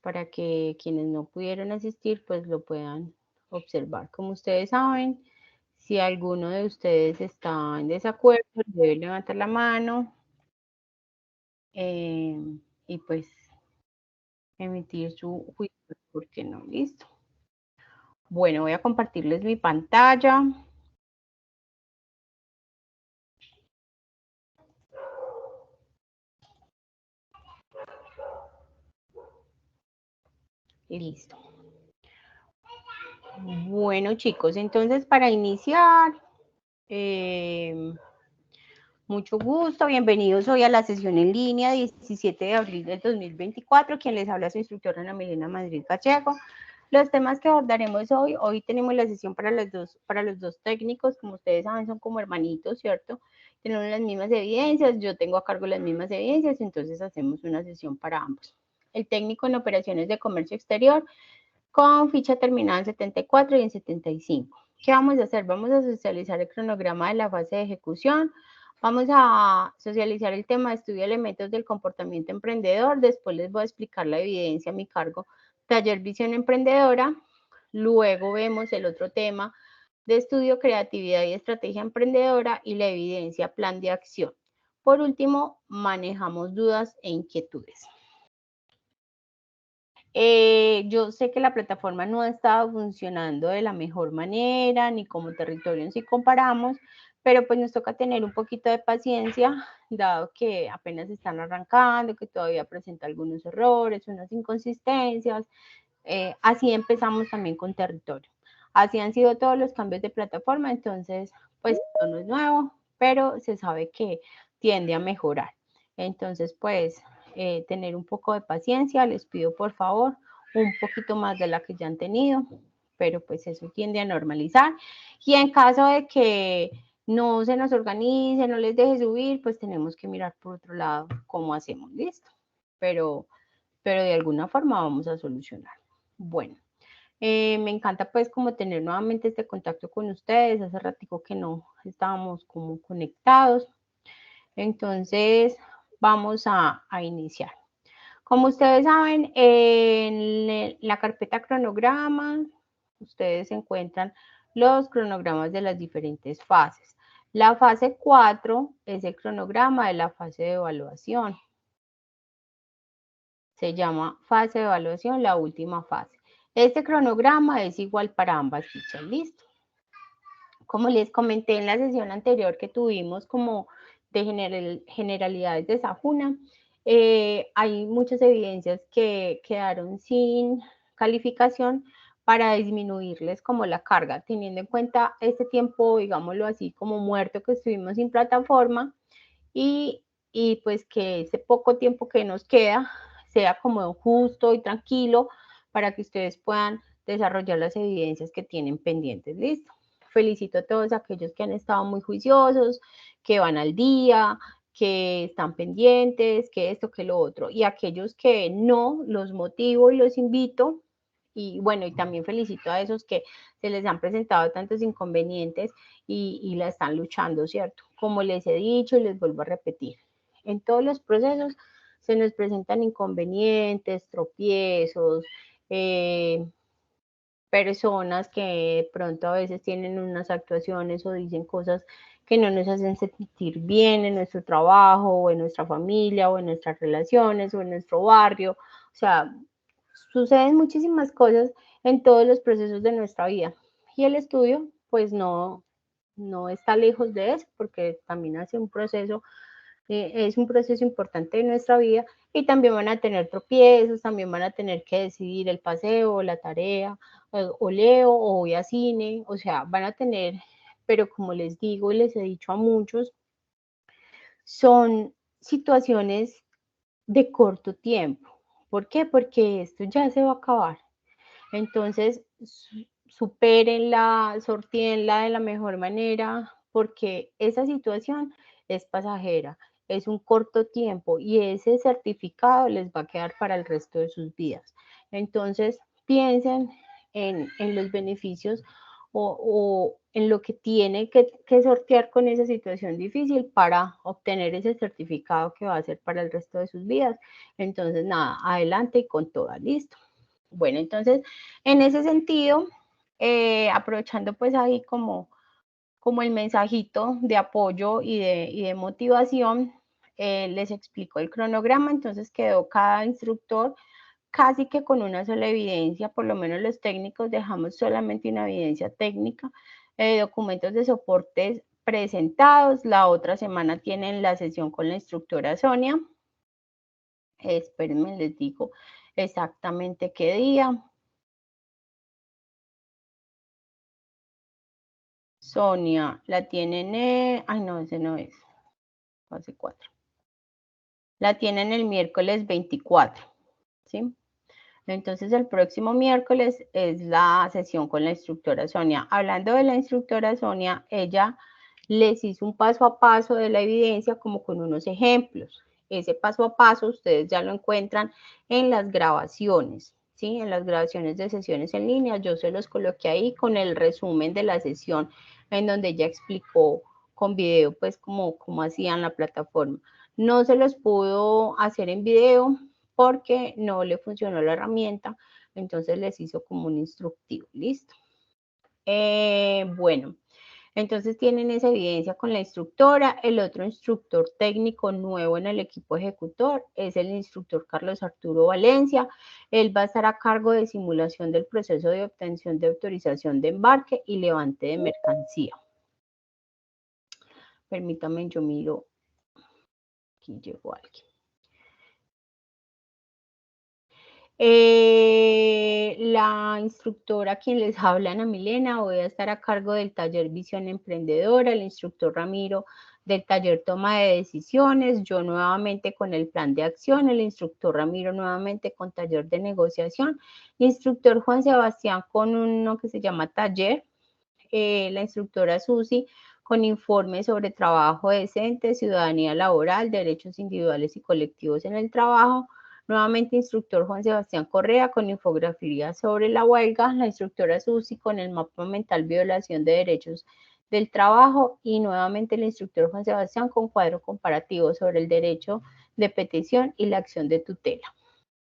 para que quienes no pudieron asistir pues lo puedan observar. Como ustedes saben, si alguno de ustedes está en desacuerdo, debe levantar la mano y pues emitir su juicio, porque no, listo. Bueno, voy a compartirles mi pantalla. Listo. Bueno, chicos, entonces para iniciar, mucho gusto, bienvenidos hoy a la sesión en línea 17 de abril del 2024. Quien les habla es su instructora Ana Milena Madrid Pacheco. Los temas que abordaremos hoy tenemos la sesión para los dos técnicos, como ustedes saben son como hermanitos, ¿cierto? Tenemos las mismas evidencias, yo tengo a cargo las mismas evidencias, entonces hacemos una sesión para ambos. El técnico en operaciones de comercio exterior con ficha terminada en 74 y en 75. ¿Qué vamos a hacer? Vamos a socializar el cronograma de la fase de ejecución, vamos a socializar el tema de estudio de elementos del comportamiento emprendedor, después les voy a explicar la evidencia a mi cargo, taller visión emprendedora, luego vemos el otro tema de estudio, creatividad y estrategia emprendedora y la evidencia, plan de acción. Por último, manejamos dudas e inquietudes. Yo sé que la plataforma no ha estado funcionando de la mejor manera, ni como territorio si comparamos, pero pues nos toca tener un poquito de paciencia, dado que apenas están arrancando, que todavía presenta algunos errores, unas inconsistencias. Así empezamos también con territorio. Así han sido todos los cambios de plataforma, entonces pues esto no es nuevo, pero se sabe que tiende a mejorar. Entonces pues tener un poco de paciencia, les pido por favor un poquito más de la que ya han tenido, pero pues eso tiende a normalizar. Y en caso de que no se nos organice, no les deje subir, pues tenemos que mirar por otro lado cómo hacemos, listo. Pero de alguna forma vamos a solucionar. Bueno, me encanta pues como tener nuevamente este contacto con ustedes, hace ratico que no estábamos como conectados, entonces vamos a iniciar. Como ustedes saben, en la carpeta cronograma, ustedes encuentran los cronogramas de las diferentes fases. La fase 4 es el cronograma de la fase de evaluación. Se llama fase de evaluación, la última fase. Este cronograma es igual para ambas fichas, listo. Como les comenté en la sesión anterior que tuvimos como de generalidades de Sahuna, hay muchas evidencias que quedaron sin calificación para disminuirles como la carga, teniendo en cuenta este tiempo, digámoslo así, como muerto que estuvimos sin plataforma y, pues que ese poco tiempo que nos queda sea como justo y tranquilo para que ustedes puedan desarrollar las evidencias que tienen pendientes. Listo. Felicito a todos aquellos que han estado muy juiciosos, que van al día, que están pendientes, que esto, que lo otro. Y aquellos que no, los motivo y los invito. Y bueno, y también felicito a esos que se les han presentado tantos inconvenientes y la están luchando, ¿cierto? Como les he dicho y les vuelvo a repetir, en todos los procesos se nos presentan inconvenientes, tropiezos, personas que de pronto a veces tienen unas actuaciones o dicen cosas que no nos hacen sentir bien en nuestro trabajo o en nuestra familia o en nuestras relaciones o en nuestro barrio. O sea, suceden muchísimas cosas en todos los procesos de nuestra vida. Y el estudio, pues no está lejos de eso, porque también hace un proceso, es un proceso importante de nuestra vida y también van a tener tropiezos, también van a tener que decidir el paseo, la tarea, o leo o voy a cine, o sea, van a tener, pero como les digo y les he dicho a muchos, son situaciones de corto tiempo. ¿Por qué? Porque esto ya se va a acabar. Entonces, supérenla, sortíenla de la mejor manera, porque esa situación es pasajera, es un corto tiempo y ese certificado les va a quedar para el resto de sus vidas. Entonces, piensen en los beneficios o en lo que tiene que sortear con esa situación difícil para obtener ese certificado que va a ser para el resto de sus vidas. Entonces, nada, adelante y con toda, listo. Bueno, entonces, en ese sentido, aprovechando pues ahí como el mensajito de apoyo y de motivación, les explico el cronograma. Entonces quedó cada instructor casi que con una sola evidencia, por lo menos los técnicos dejamos solamente una evidencia técnica, documentos de soporte presentados. La otra semana tienen la sesión con la instructora Sonia. Espérenme, les digo exactamente qué día. Sonia, la tienen, ay no, ese no es, fase 4. La tienen el miércoles 24, ¿sí? Entonces el próximo miércoles es la sesión con la instructora Sonia. Hablando de la instructora Sonia, ella les hizo un paso a paso de la evidencia como con unos ejemplos. Ese paso a paso ustedes ya lo encuentran en las grabaciones, ¿sí? En las grabaciones de sesiones en línea. Yo se los coloqué ahí con el resumen de la sesión en donde ella explicó con video pues cómo hacían la plataforma. No se los pudo hacer en video porque no le funcionó la herramienta, entonces les hizo como un instructivo, listo. Bueno, entonces tienen esa evidencia con la instructora. El otro instructor técnico nuevo en el equipo ejecutor es el instructor Carlos Arturo Valencia. Él va a estar a cargo de simulación del proceso de obtención de autorización de embarque y levante de mercancía. Permítanme, yo miro. Aquí llegó alguien. La instructora quien les habla, Ana Milena, voy a estar a cargo del taller Visión Emprendedora, el instructor Ramiro del taller Toma de Decisiones, yo nuevamente con el plan de acción, el instructor Ramiro nuevamente con taller de negociación, el instructor Juan Sebastián con uno que se llama taller, la instructora Susi con informes sobre trabajo decente, ciudadanía laboral, derechos individuales y colectivos en el trabajo. Nuevamente, instructor Juan Sebastián Correa con infografía sobre la huelga, la instructora Susi con el mapa mental violación de derechos del trabajo y nuevamente el instructor Juan Sebastián con cuadro comparativo sobre el derecho de petición y la acción de tutela.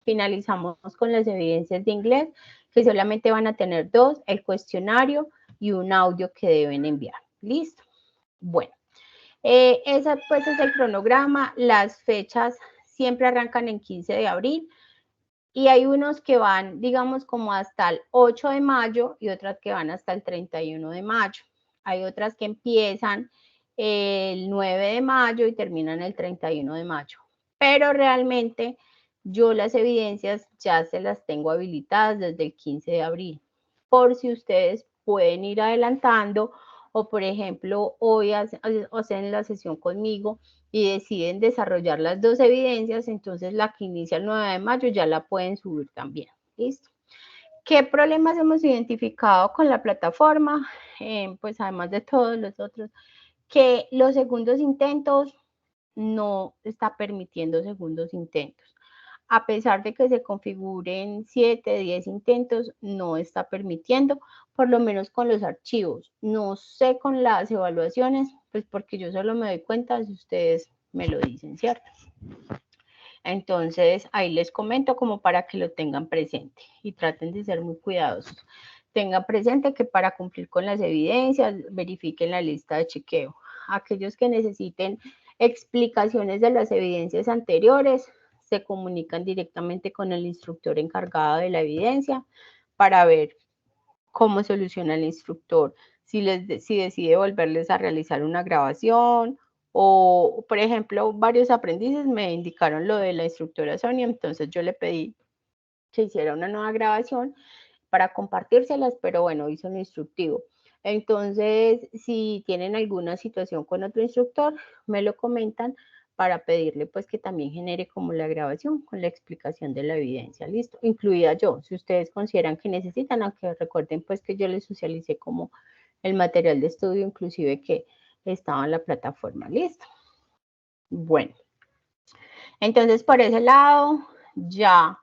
Finalizamos con las evidencias de inglés, que solamente van a tener 2, el cuestionario y un audio que deben enviar. ¿Listo? Bueno, ese pues es el cronograma. Las fechas siempre arrancan en 15 de abril y hay unos que van, digamos, como hasta el 8 de mayo y otras que van hasta el 31 de mayo. Hay otras que empiezan el 9 de mayo y terminan el 31 de mayo. Pero realmente yo las evidencias ya se las tengo habilitadas desde el 15 de abril, por si ustedes pueden ir adelantando o, por ejemplo, hoy hacen la sesión conmigo y deciden desarrollar las 2 evidencias, entonces la que inicia el 9 de mayo ya la pueden subir también. ¿Listo? ¿Qué problemas hemos identificado con la plataforma? Pues además de todos los otros, que los segundos intentos no está permitiendo segundos intentos. A pesar de que se configuren 7, 10 intentos, no está permitiendo, por lo menos con los archivos. No sé con las evaluaciones, pues porque yo solo me doy cuenta si ustedes me lo dicen, ¿cierto? Entonces, ahí les comento como para que lo tengan presente y traten de ser muy cuidadosos. Tengan presente que para cumplir con las evidencias, verifiquen la lista de chequeo. Aquellos que necesiten explicaciones de las evidencias anteriores, se comunican directamente con el instructor encargado de la evidencia para ver cómo soluciona el instructor, si decide volverles a realizar una grabación o, por ejemplo, varios aprendices me indicaron lo de la instructora Sonia, entonces yo le pedí que hiciera una nueva grabación para compartírselas, pero bueno, hizo un instructivo. Entonces, si tienen alguna situación con otro instructor, me lo comentan para pedirle pues que también genere como la grabación con la explicación de la evidencia, listo, incluida yo, si ustedes consideran que necesitan, aunque recuerden pues que yo les socialicé como el material de estudio inclusive que estaba en la plataforma, listo. Bueno, entonces por ese lado ya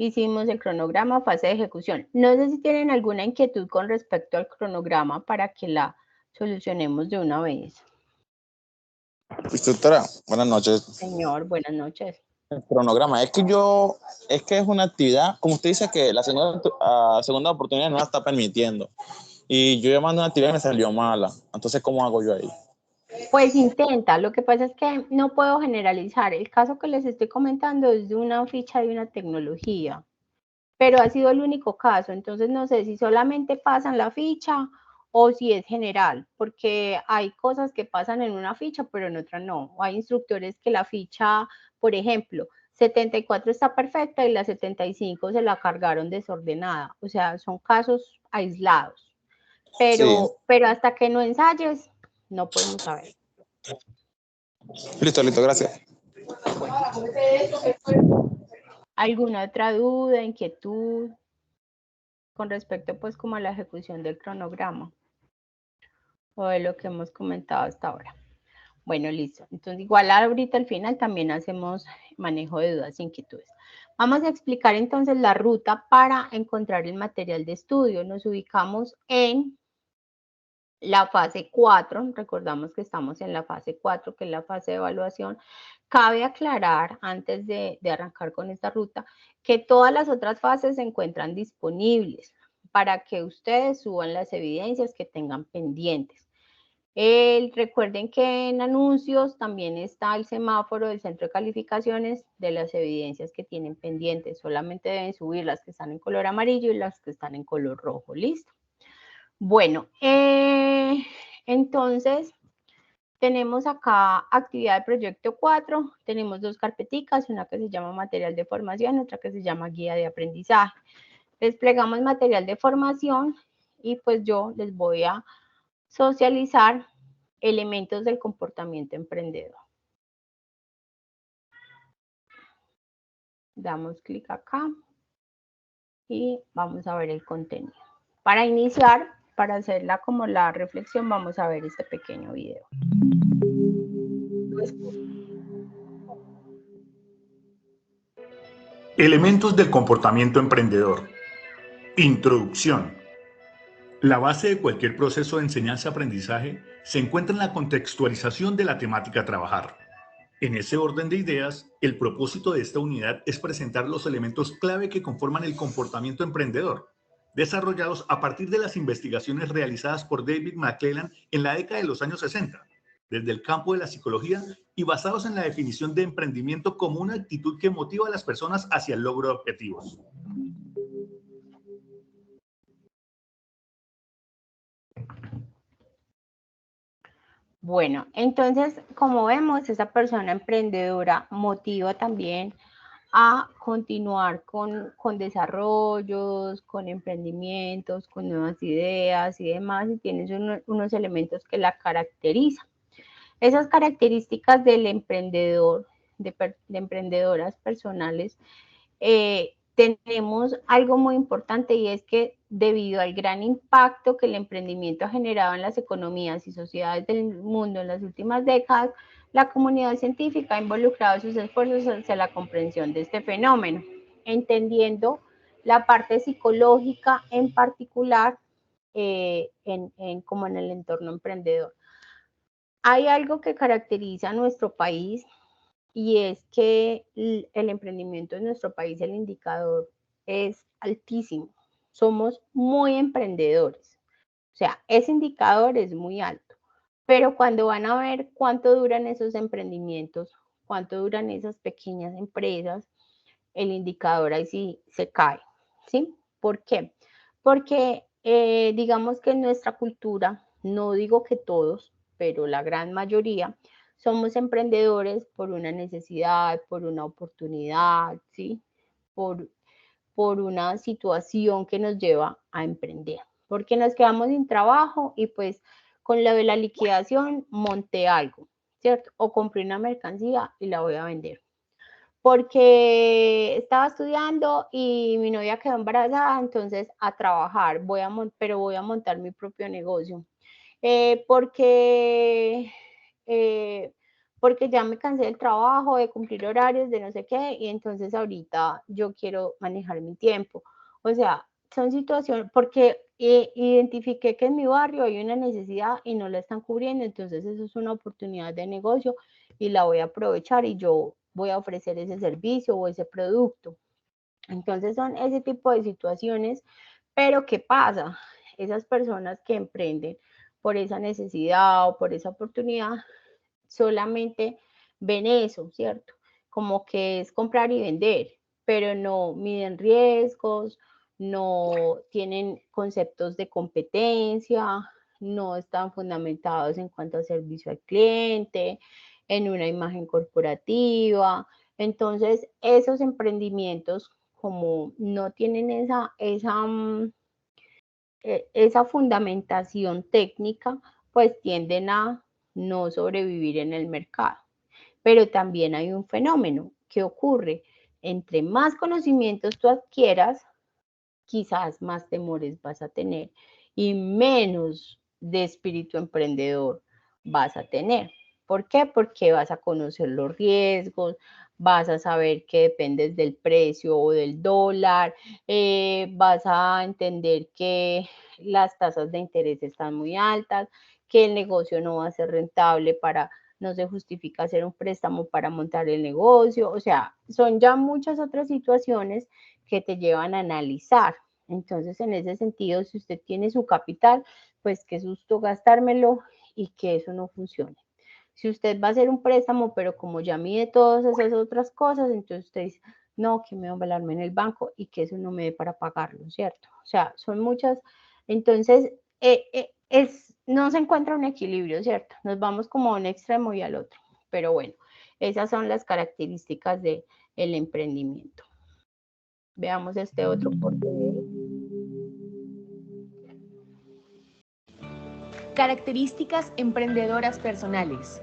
Hicimos el cronograma, fase de ejecución. No sé si tienen alguna inquietud con respecto al cronograma para que la solucionemos de una vez. Instructora, buenas noches. Señor, buenas noches. El cronograma, es que es una actividad, como usted dice que la segunda oportunidad no la está permitiendo. Y yo llamando una actividad y me salió mala. Entonces, ¿cómo hago yo ahí? Pues intenta, lo que pasa es que no puedo generalizar. El caso que les estoy comentando es de una ficha de una tecnología, pero ha sido el único caso, entonces no sé si solamente pasan la ficha o si es general, porque hay cosas que pasan en una ficha, pero en otra no. O hay instructores que la ficha, por ejemplo, 74 está perfecta y la 75 se la cargaron desordenada. O sea, son casos aislados. Pero, Sí. pero hasta que no ensayes, no podemos saber. Listo, gracias. Bueno. ¿Alguna otra duda, inquietud con respecto pues como a la ejecución del cronograma o de lo que hemos comentado hasta ahora? Bueno, listo. Entonces, igual ahorita al final también hacemos manejo de dudas e inquietudes. Vamos a explicar entonces la ruta para encontrar el material de estudio. Nos ubicamos en la fase 4, recordamos que estamos en la fase 4, que es la fase de evaluación. Cabe aclarar, antes de arrancar con esta ruta, que todas las otras fases se encuentran disponibles para que ustedes suban las evidencias que tengan pendientes. Recuerden que en anuncios también está el semáforo del centro de calificaciones de las evidencias que tienen pendientes. Solamente deben subir las que están en color amarillo y las que están en color rojo. ¿Listo? Bueno, entonces tenemos acá actividad de proyecto 4, tenemos dos carpeticas, una que se llama material de formación, otra que se llama guía de aprendizaje. Desplegamos material de formación y pues yo les voy a socializar elementos del comportamiento emprendedor. Damos clic acá y vamos a ver el contenido. Para iniciar, para hacerla como la reflexión, vamos a ver este pequeño video. Elementos del comportamiento emprendedor. Introducción. La base de cualquier proceso de enseñanza-aprendizaje se encuentra en la contextualización de la temática a trabajar. En ese orden de ideas, el propósito de esta unidad es presentar los elementos clave que conforman el comportamiento emprendedor, desarrollados a partir de las investigaciones realizadas por David McClelland en la década de los años 60, desde el campo de la psicología y basados en la definición de emprendimiento como una actitud que motiva a las personas hacia el logro de objetivos. Bueno, entonces, como vemos, esa persona emprendedora motiva también a continuar con desarrollos, con emprendimientos, con nuevas ideas y demás, y tienes unos elementos que la caracterizan. Esas características del emprendedor, de emprendedoras personales, tenemos algo muy importante y es que debido al gran impacto que el emprendimiento ha generado en las economías y sociedades del mundo en las últimas décadas, la comunidad científica ha involucrado sus esfuerzos hacia la comprensión de este fenómeno, entendiendo la parte psicológica en particular como en el entorno emprendedor. Hay algo que caracteriza a nuestro país y es que el emprendimiento en nuestro país, el indicador es altísimo. Somos muy emprendedores. O sea, ese indicador es muy alto. Pero cuando van a ver cuánto duran esos emprendimientos, cuánto duran esas pequeñas empresas, el indicador ahí sí se cae. ¿Sí? ¿Por qué? Porque digamos que en nuestra cultura, no digo que todos, pero la gran mayoría, somos emprendedores por una necesidad, por una oportunidad, ¿sí? Por una situación que nos lleva a emprender. Porque nos quedamos sin trabajo y pues con lo de la liquidación monté algo, ¿cierto? O compré una mercancía y la voy a vender. Porque estaba estudiando y mi novia quedó embarazada, entonces a trabajar, pero voy a montar mi propio negocio. Porque porque ya me cansé del trabajo, de cumplir horarios, de no sé qué, y entonces ahorita yo quiero manejar mi tiempo. O sea, son situaciones, porque identifiqué que en mi barrio hay una necesidad y no la están cubriendo, entonces eso es una oportunidad de negocio y la voy a aprovechar y yo voy a ofrecer ese servicio o ese producto. Entonces son ese tipo de situaciones, pero ¿qué pasa? Esas personas que emprenden por esa necesidad o por esa oportunidad solamente ven eso, ¿cierto? Como que es comprar y vender, pero no miden riesgos, no tienen conceptos de competencia, no están fundamentados en cuanto a servicio al cliente, en una imagen corporativa. Entonces, esos emprendimientos, como no tienen esa fundamentación técnica, pues tienden a no sobrevivir en el mercado. Pero también hay un fenómeno que ocurre: entre más conocimientos tú adquieras, quizás más temores vas a tener y menos de espíritu emprendedor vas a tener. ¿Por qué? Porque vas a conocer los riesgos, vas a saber que dependes del precio o del dólar, vas a entender que las tasas de interés están muy altas, que el negocio no va a ser rentable no se justifica hacer un préstamo para montar el negocio. O sea, son ya muchas otras situaciones que te llevan a analizar. Entonces, en ese sentido, si usted tiene su capital, pues qué susto gastármelo y que eso no funcione. Si usted va a hacer un préstamo, pero como ya mide todas esas otras cosas, entonces usted dice, no, que me va a embalarme en el banco y que eso no me dé para pagarlo, ¿cierto? O sea, son muchas. Entonces, no se encuentra un equilibrio, ¿cierto? Nos vamos como a un extremo y al otro. Pero bueno, esas son las características del emprendimiento. Veamos este otro porqué. Características emprendedoras personales.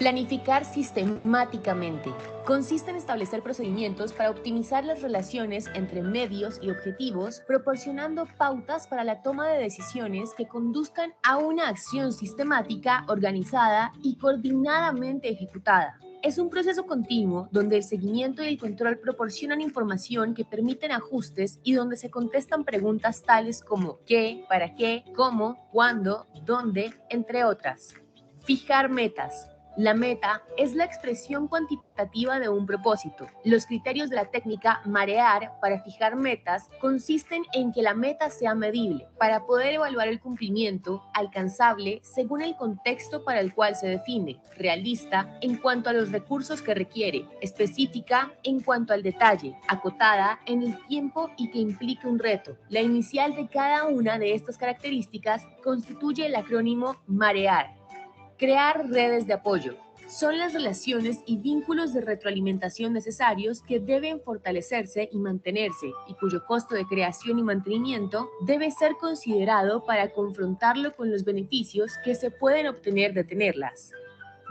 Planificar sistemáticamente. Consiste en establecer procedimientos para optimizar las relaciones entre medios y objetivos, proporcionando pautas para la toma de decisiones que conduzcan a una acción sistemática, organizada y coordinadamente ejecutada. Es un proceso continuo donde el seguimiento y el control proporcionan información que permiten ajustes y donde se contestan preguntas tales como ¿qué?, ¿para qué?, ¿cómo?, ¿cuándo?, ¿dónde?, entre otras. Fijar metas. La meta es la expresión cuantitativa de un propósito. Los criterios de la técnica marear para fijar metas consisten en que la meta sea medible para poder evaluar el cumplimiento, alcanzable según el contexto para el cual se define, realista en cuanto a los recursos que requiere, específica en cuanto al detalle, acotada en el tiempo y que implique un reto. La inicial de cada una de estas características constituye el acrónimo marear. Crear redes de apoyo. Son las relaciones y vínculos de retroalimentación necesarios que deben fortalecerse y mantenerse y cuyo costo de creación y mantenimiento debe ser considerado para confrontarlo con los beneficios que se pueden obtener de tenerlas.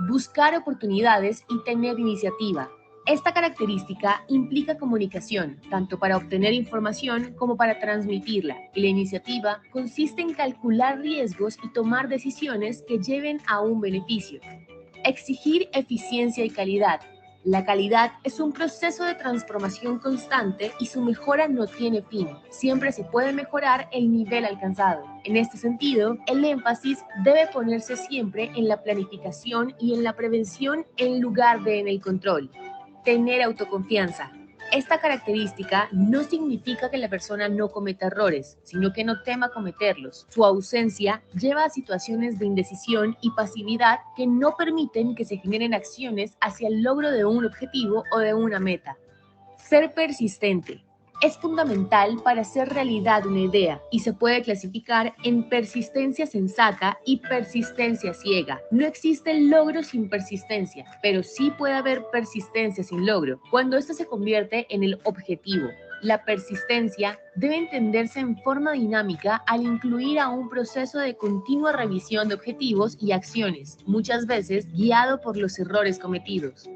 Buscar oportunidades y tener iniciativa. Esta característica implica comunicación, tanto para obtener información como para transmitirla, y la iniciativa consiste en calcular riesgos y tomar decisiones que lleven a un beneficio. Exigir eficiencia y calidad. La calidad es un proceso de transformación constante y su mejora no tiene fin. Siempre se puede mejorar el nivel alcanzado. En este sentido, el énfasis debe ponerse siempre en la planificación y en la prevención en lugar de en el control. Tener autoconfianza. Esta característica no significa que la persona no cometa errores, sino que no tema cometerlos. Su ausencia lleva a situaciones de indecisión y pasividad que no permiten que se generen acciones hacia el logro de un objetivo o de una meta. Ser persistente. Es fundamental para hacer realidad una idea y se puede clasificar en persistencia sensata y persistencia ciega. No existe logro sin persistencia, pero sí puede haber persistencia sin logro, cuando esto se convierte en el objetivo. La persistencia debe entenderse en forma dinámica al incluir a un proceso de continua revisión de objetivos y acciones, muchas veces guiado por los errores cometidos.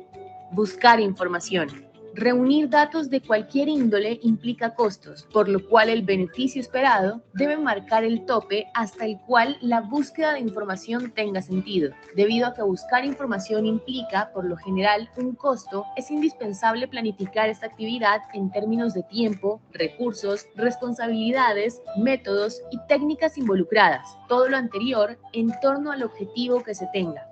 Buscar información. Reunir datos de cualquier índole implica costos, por lo cual el beneficio esperado debe marcar el tope hasta el cual la búsqueda de información tenga sentido. Debido a que buscar información implica, por lo general, un costo, es indispensable planificar esta actividad en términos de tiempo, recursos, responsabilidades, métodos y técnicas involucradas. Todo lo anterior en torno al objetivo que se tenga.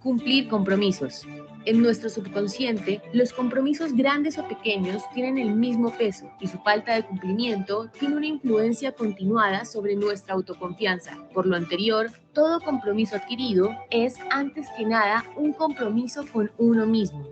Cumplir compromisos. En nuestro subconsciente, los compromisos grandes o pequeños tienen el mismo peso y su falta de cumplimiento tiene una influencia continuada sobre nuestra autoconfianza. Por lo anterior, todo compromiso adquirido es, antes que nada, un compromiso con uno mismo.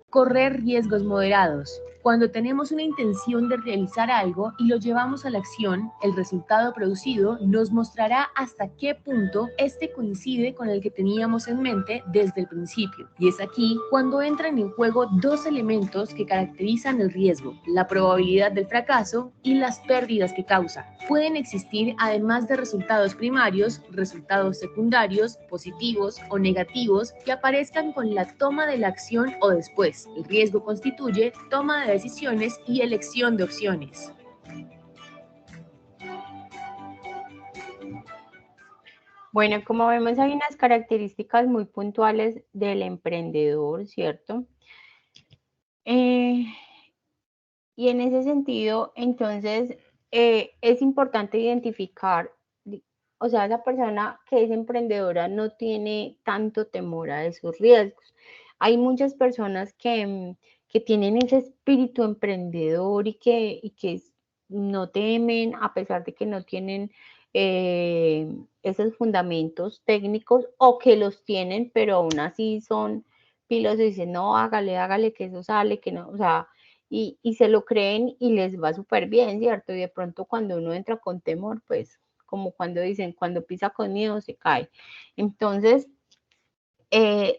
Correr riesgos moderados. Cuando tenemos una intención de realizar algo y lo llevamos a la acción, el resultado producido nos mostrará hasta qué punto este coincide con el que teníamos en mente desde el principio. Y es aquí cuando entran en juego dos elementos que caracterizan el riesgo: la probabilidad del fracaso y las pérdidas que causa. Pueden existir, además de resultados primarios, resultados secundarios, positivos o negativos, que aparezcan con la toma de la acción o después. El riesgo constituye toma de decisiones y elección de opciones. Bueno, como vemos, hay unas características muy puntuales del emprendedor, ¿cierto? Y en ese sentido, entonces, es importante identificar, o sea, esa persona que es emprendedora no tiene tanto temor a esos riesgos. Hay muchas personas que tienen ese espíritu emprendedor y que no temen, a pesar de que no tienen esos fundamentos técnicos, o que los tienen, pero aún así son pilos y dicen, no, hágale, que eso sale, que no, o sea, y se lo creen y les va súper bien, ¿cierto? Y de pronto cuando uno entra con temor, pues como cuando dicen, cuando pisa con miedo se cae. Entonces,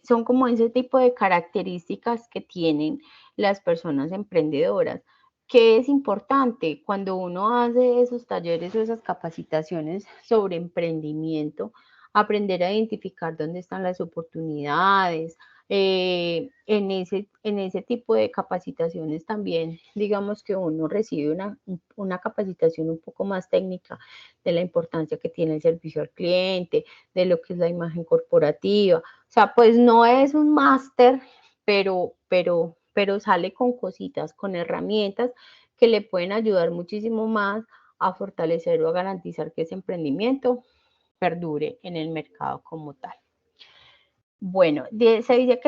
son como ese tipo de características que tienen las personas emprendedoras. ¿Qué es importante cuando uno hace esos talleres o esas capacitaciones sobre emprendimiento? Aprender a identificar dónde están las oportunidades. En ese tipo de capacitaciones también, digamos que uno recibe una capacitación un poco más técnica de la importancia que tiene el servicio al cliente, de lo que es la imagen corporativa. O sea, pues no es un máster, pero sale con cositas, con herramientas que le pueden ayudar muchísimo más a fortalecer o a garantizar que ese emprendimiento perdure en el mercado como tal. Bueno, se dice que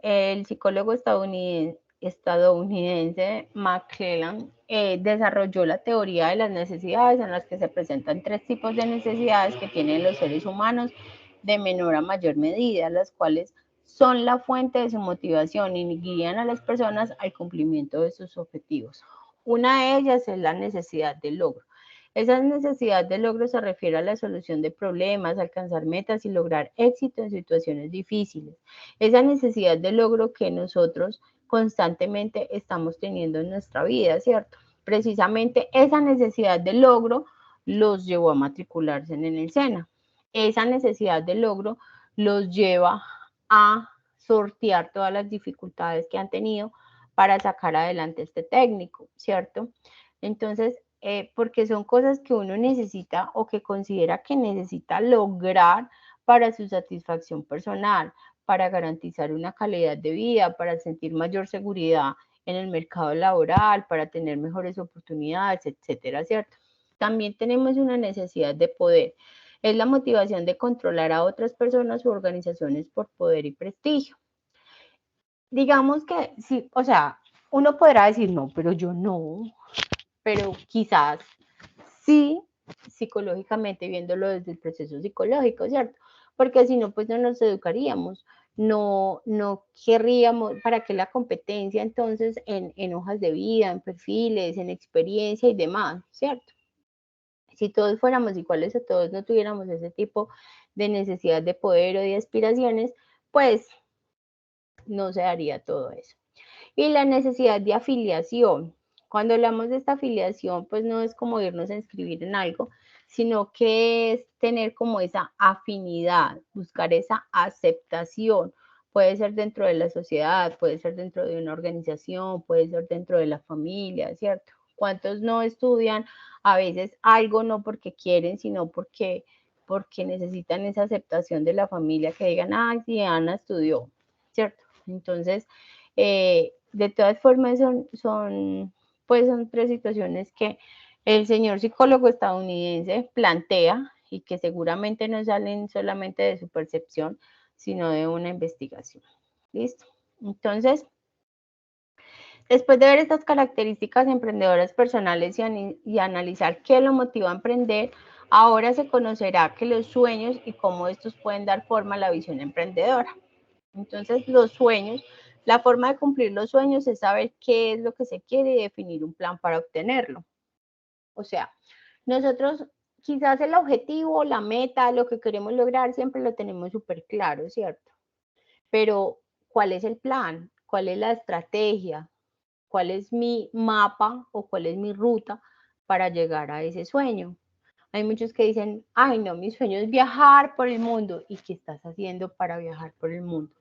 el psicólogo estadounidense McClellan desarrolló la teoría de las necesidades, en las que se presentan tres tipos de necesidades que tienen los seres humanos de menor a mayor medida, las cuales son la fuente de su motivación y guían a las personas al cumplimiento de sus objetivos. Una de ellas es la necesidad de logro. Esa necesidad de logro se refiere a la solución de problemas, alcanzar metas y lograr éxito en situaciones difíciles. Esa necesidad de logro que nosotros constantemente estamos teniendo en nuestra vida, ¿cierto? Precisamente esa necesidad de logro los llevó a matricularse en el SENA. Esa necesidad de logro los lleva a sortear todas las dificultades que han tenido para sacar adelante este técnico, ¿cierto? Entonces, porque son cosas que uno necesita o que considera que necesita lograr para su satisfacción personal, para garantizar una calidad de vida, para sentir mayor seguridad en el mercado laboral, para tener mejores oportunidades, etcétera, ¿cierto? También tenemos una necesidad de poder. Es la motivación de controlar a otras personas u organizaciones por poder y prestigio. Digamos que sí, o sea, uno podrá decir, no, pero yo no, pero quizás sí, psicológicamente, viéndolo desde el proceso psicológico, ¿cierto? Porque si no, pues no nos educaríamos, no querríamos, ¿para qué la competencia entonces en hojas de vida, en perfiles, en experiencia y demás, ¿cierto? Si todos fuéramos iguales o todos no tuviéramos ese tipo de necesidad de poder o de aspiraciones, pues no se daría todo eso. Y la necesidad de afiliación. Cuando hablamos de esta afiliación, pues no es como irnos a inscribir en algo, sino que es tener como esa afinidad, buscar esa aceptación Puede ser dentro de la sociedad, puede ser dentro de una organización, puede ser dentro de la familia, ¿cierto? ¿Cuántos no estudian a veces algo no porque quieren, sino porque necesitan esa aceptación de la familia, que digan, ay, sí, Ana estudió, ¿cierto? Entonces, de todas formas son 3 situaciones que el señor psicólogo estadounidense plantea y que seguramente no salen solamente de su percepción, sino de una investigación. ¿Listo? Entonces, después de ver estas características emprendedoras personales y analizar qué lo motiva a emprender, ahora se conocerá que los sueños y cómo estos pueden dar forma a la visión emprendedora. Entonces, los sueños, la forma de cumplir los sueños es saber qué es lo que se quiere y definir un plan para obtenerlo. O sea, nosotros quizás el objetivo, la meta, lo que queremos lograr siempre lo tenemos súper claro, ¿cierto? Pero, ¿cuál es el plan? ¿Cuál es la estrategia? ¿Cuál es mi mapa o cuál es mi ruta para llegar a ese sueño? Hay muchos que dicen, ay no, mi sueño es viajar por el mundo. ¿Y qué estás haciendo para viajar por el mundo?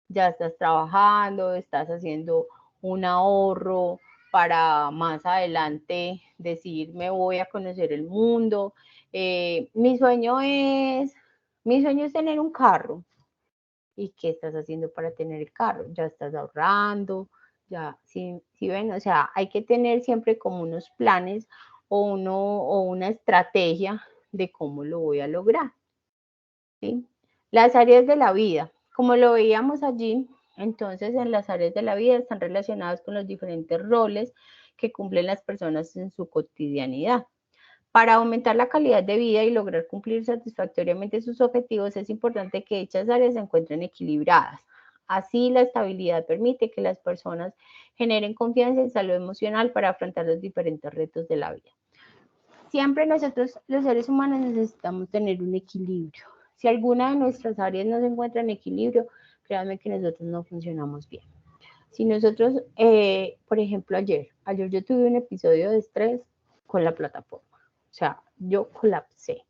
Ya estás trabajando, estás haciendo un ahorro para más adelante decir, me voy a conocer el mundo. Mi sueño es tener un carro. ¿Y qué estás haciendo para tener el carro? Ya estás ahorrando, ya, sí ven, o sea, hay que tener siempre como unos planes o una estrategia de cómo lo voy a lograr, ¿sí? Las áreas de la vida, como lo veíamos allí, entonces en las áreas de la vida están relacionadas con los diferentes roles que cumplen las personas en su cotidianidad. Para aumentar la calidad de vida y lograr cumplir satisfactoriamente sus objetivos, es importante que dichas áreas se encuentren equilibradas. Así, la estabilidad permite que las personas generen confianza y salud emocional para afrontar los diferentes retos de la vida. Siempre nosotros, los seres humanos, necesitamos tener un equilibrio. Si alguna de nuestras áreas no se encuentra en equilibrio, créanme que nosotros no funcionamos bien. Si nosotros, por ejemplo, ayer yo tuve un episodio de estrés con la plataforma. O sea, yo colapsé.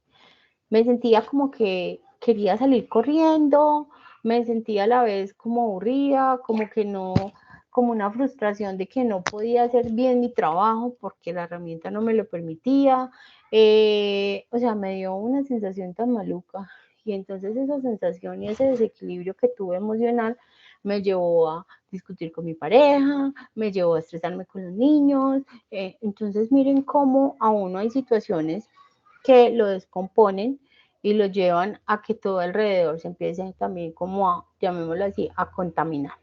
Me sentía como que quería salir corriendo, me sentía a la vez como aburrida, como que no, como una frustración de que no podía hacer bien mi trabajo porque la herramienta no me lo permitía. O sea, me dio una sensación tan maluca. Y entonces esa sensación y ese desequilibrio que tuve emocional me llevó a discutir con mi pareja, me llevó a estresarme con los niños. Entonces miren cómo a uno hay situaciones que lo descomponen y lo llevan a que todo alrededor se empiece también como a, llamémoslo así, a contaminar.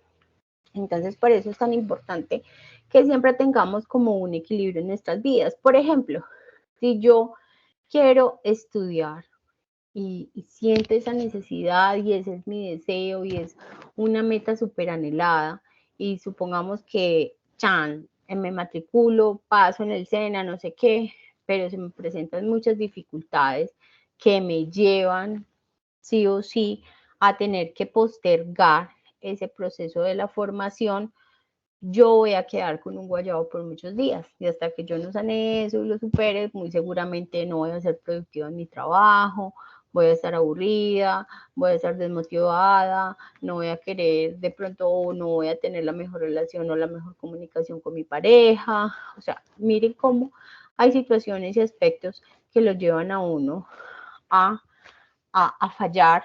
Entonces, por eso es tan importante que siempre tengamos como un equilibrio en nuestras vidas. Por ejemplo, si yo quiero estudiar y siento esa necesidad y ese es mi deseo y es una meta súper anhelada, y supongamos que me matriculo, paso en el SENA, no sé qué, pero se me presentan muchas dificultades que me llevan sí o sí a tener que postergar ese proceso de la formación. Yo voy a quedar con un guayabo por muchos días y hasta que yo no sane eso y lo supere, muy seguramente no voy a ser productiva en mi trabajo, voy a estar aburrida, voy a estar desmotivada, no voy a querer de pronto, no voy a tener la mejor relación o la mejor comunicación con mi pareja. O sea, miren cómo hay situaciones y aspectos que lo llevan a uno a fallar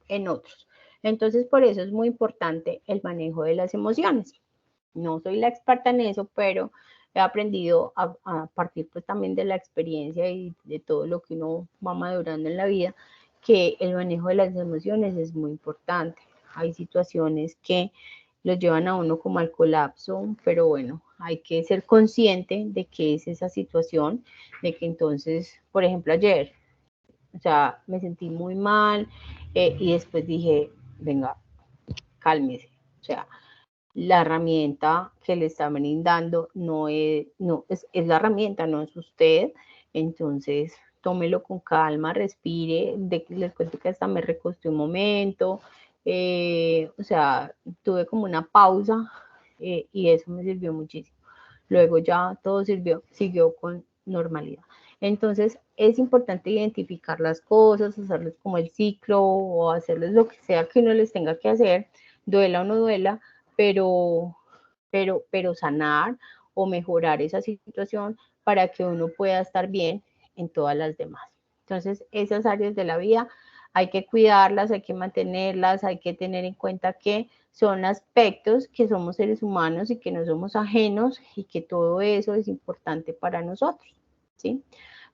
en otros. Entonces, por eso es muy importante el manejo de las emociones. No soy la experta en eso, pero he aprendido a partir pues también de la experiencia y de todo lo que uno va madurando en la vida, que el manejo de las emociones es muy importante. Hay situaciones que los llevan a uno como al colapso, pero bueno, hay que ser consciente de que es esa situación, de que entonces, por ejemplo, ayer, o sea, me sentí muy mal y después dije, venga, cálmese, o sea, la herramienta que le está brindando es la herramienta, no es usted. Entonces, tómelo con calma, respire. Les cuento que hasta me recosté un momento. O sea, tuve como una pausa y eso me sirvió muchísimo. Luego ya todo siguió con normalidad. Entonces, es importante identificar las cosas, hacerles como el ciclo o hacerles lo que sea que uno les tenga que hacer, duela o no duela, pero sanar o mejorar esa situación para que uno pueda estar bien en todas las demás. Entonces, esas áreas de la vida hay que cuidarlas, hay que mantenerlas, hay que tener en cuenta que son aspectos que somos seres humanos y que no somos ajenos y que todo eso es importante para nosotros, ¿sí?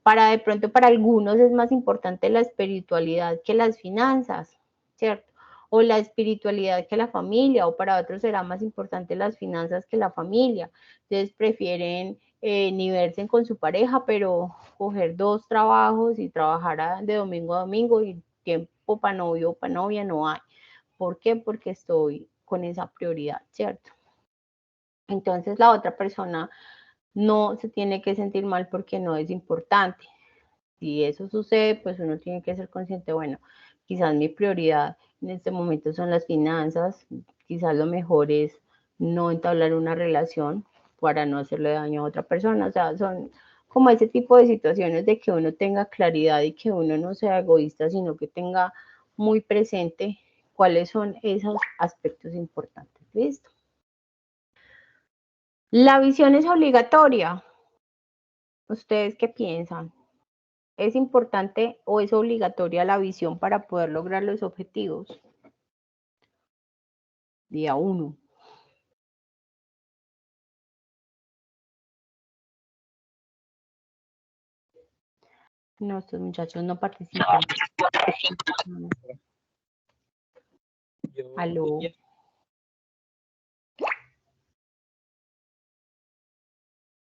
De pronto para algunos es más importante la espiritualidad que las finanzas, ¿cierto? O la espiritualidad que la familia, o para otros será más importante las finanzas que la familia. Entonces prefieren ni verse con su pareja, pero coger 2 trabajos y trabajar de domingo a domingo y tiempo para novio o para novia no hay. ¿Por qué? Porque estoy con esa prioridad, ¿cierto? Entonces la otra persona no se tiene que sentir mal porque no es importante. Si eso sucede, pues uno tiene que ser consciente, bueno, quizás mi prioridad en este momento son las finanzas, quizás lo mejor es no entablar una relación para no hacerle daño a otra persona, o sea, son como ese tipo de situaciones de que uno tenga claridad y que uno no sea egoísta, sino que tenga muy presente cuáles son esos aspectos importantes. ¿Listo? La visión es obligatoria. ¿Ustedes qué piensan? ¿Es importante o es obligatoria la visión para poder lograr los objetivos? Día 1. No, estos muchachos no participan. Aló.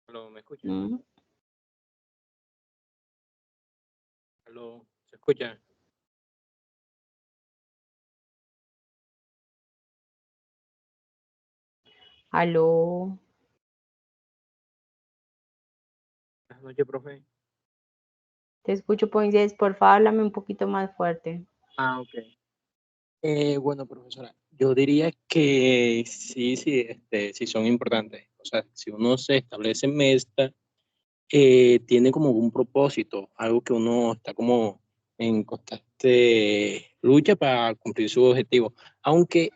Aló, ¿me escuchan? ¿Mm? Aló, ¿se escucha? Aló. Buenas noches, profe. Te escucho, Poinses. Por favor, háblame un poquito más fuerte. Ah, ok. Bueno, profesora, yo diría que sí, sí son importantes. O sea, si uno se establece meta, tiene como un propósito, algo que uno está como en constante lucha para cumplir su objetivo. Aunque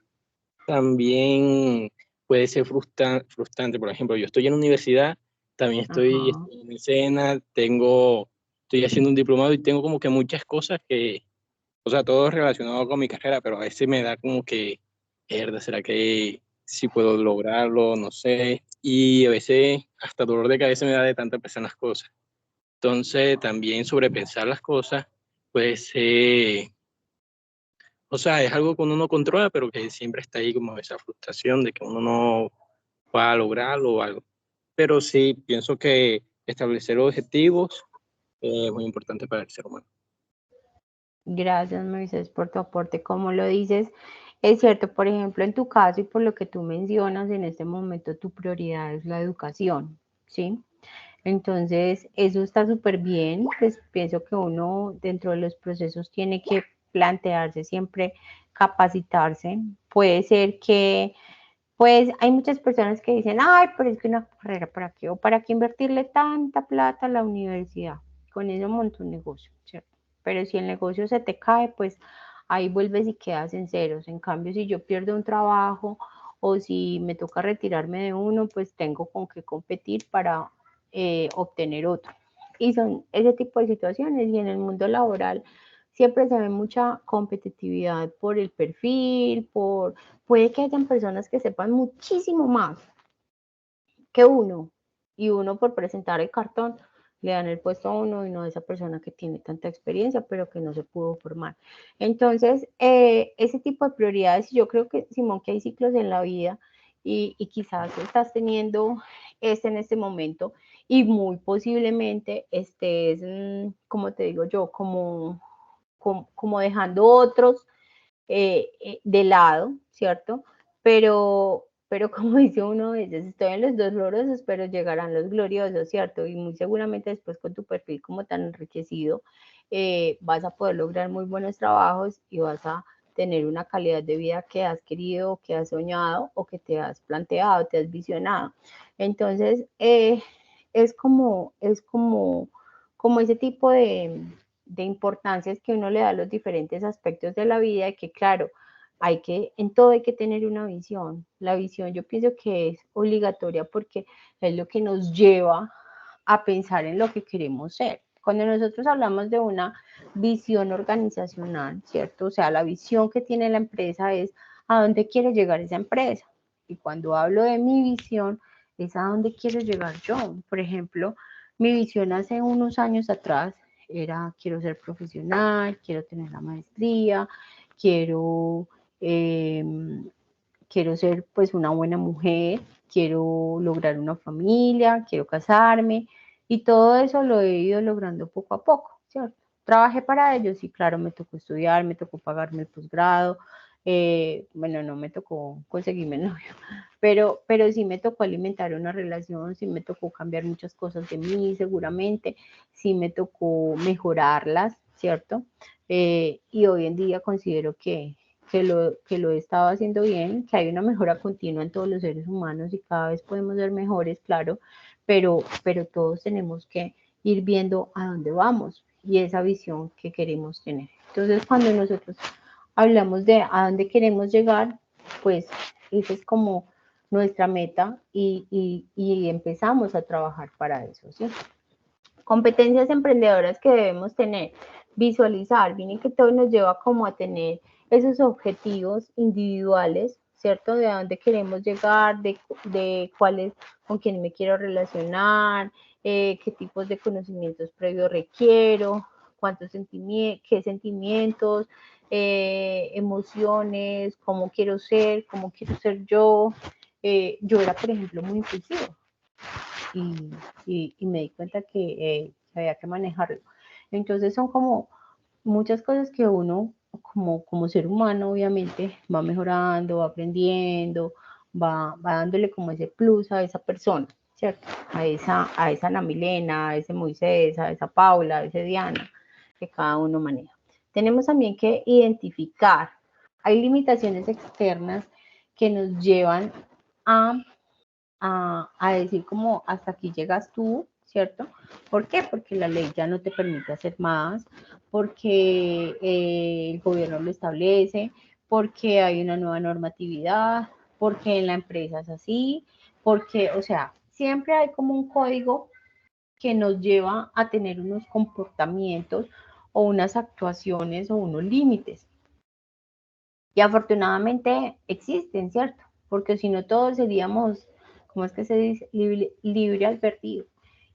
también puede ser frustrante. Por ejemplo, yo estoy en la universidad, también estoy Ajá. en escena, estoy haciendo un diplomado y tengo como que muchas cosas que, o sea, todo relacionado con mi carrera, pero a veces me da como que, "Mierda, ¿será que sí puedo lograrlo? No sé". Y a veces hasta dolor de cabeza me da de tanto pensar en las cosas. Entonces, también sobrepensar las cosas, pues, o sea, es algo que uno no controla, pero que siempre está ahí como esa frustración de que uno no va a lograrlo o algo. Pero sí, pienso que establecer objetivos es muy importante para el ser humano. Gracias, Moisés, por tu aporte. Como lo dices, es cierto, por ejemplo, en tu caso y por lo que tú mencionas, en este momento tu prioridad es la educación, ¿sí? Entonces, eso está súper bien, pues pienso que uno dentro de los procesos tiene que plantearse siempre capacitarse. Puede ser que, pues, hay muchas personas que dicen, ay, pero es que una carrera, ¿para qué? O ¿para qué invertirle tanta plata a la universidad? Con eso monto un negocio, ¿cierto? Pero si el negocio se te cae, pues ahí vuelves y quedas en ceros. En cambio, si yo pierdo un trabajo o si me toca retirarme de uno, pues tengo con qué competir para obtener otro. Y son ese tipo de situaciones y en el mundo laboral siempre se ve mucha competitividad por el perfil, puede que hayan personas que sepan muchísimo más que uno y uno por presentar el cartón le dan el puesto a uno y no a esa persona que tiene tanta experiencia pero que no se pudo formar. Entonces, ese tipo de prioridades, yo creo que, Simón, que hay ciclos en la vida y quizás estás teniendo en este momento y muy posiblemente estés, como te digo yo, como dejando otros de lado, ¿cierto? Pero como dice uno, veces estoy en los dolorosos, pero llegarán los gloriosos, ¿cierto? Y muy seguramente después con tu perfil como tan enriquecido, vas a poder lograr muy buenos trabajos y vas a tener una calidad de vida que has querido, que has soñado o que te has planteado, te has visionado. Entonces, como ese tipo de importancias que uno le da a los diferentes aspectos de la vida y que claro, en todo hay que tener una visión. La visión yo pienso que es obligatoria porque es lo que nos lleva a pensar en lo que queremos ser. Cuando nosotros hablamos de una visión organizacional, ¿cierto? O sea, la visión que tiene la empresa es a dónde quiere llegar esa empresa. Y cuando hablo de mi visión, es a dónde quiero llegar yo. Por ejemplo, mi visión hace unos años atrás era, quiero ser profesional, quiero tener la maestría, quiero ser pues una buena mujer, quiero lograr una familia, quiero casarme, y todo eso lo he ido logrando poco a poco, ¿cierto? Trabajé para ello, sí, claro, me tocó estudiar, me tocó pagarme el posgrado, bueno, no me tocó conseguirme el novio, pero sí me tocó alimentar una relación, sí me tocó cambiar muchas cosas de mí, seguramente, sí me tocó mejorarlas, ¿cierto? Y hoy en día considero que lo he estado haciendo bien, que hay una mejora continua en todos los seres humanos y cada vez podemos ser mejores, claro, pero todos tenemos que ir viendo a dónde vamos y esa visión que queremos tener. Entonces, cuando nosotros hablamos de a dónde queremos llegar, pues esa es como nuestra meta y empezamos a trabajar para eso, ¿sí? Competencias emprendedoras que debemos tener, visualizar, bien que todo nos lleva como a tener esos objetivos individuales, ¿cierto? De a dónde queremos llegar, de cuáles, con quién me quiero relacionar, qué tipos de conocimientos previos requiero, qué sentimientos, emociones, cómo quiero ser yo. Yo era, por ejemplo, muy impulsiva y me di cuenta que había que manejarlo. Entonces son como muchas cosas que uno como ser humano obviamente va mejorando, va aprendiendo, va dándole como ese plus a esa persona, ¿cierto? A esa Ana Milena, a ese Moisés, a esa Paula, a ese Diana, que cada uno maneja. Tenemos también que identificar, hay limitaciones externas que nos llevan a decir como hasta aquí llegas tú, ¿cierto? ¿Por qué? Porque la ley ya no te permite hacer más, porque el gobierno lo establece, porque hay una nueva normatividad, porque en la empresa es así, porque, o sea, siempre hay como un código que nos lleva a tener unos comportamientos o unas actuaciones o unos límites. Y afortunadamente existen, ¿cierto? Porque si no todos seríamos, ¿cómo es que se dice? Libre albedrío.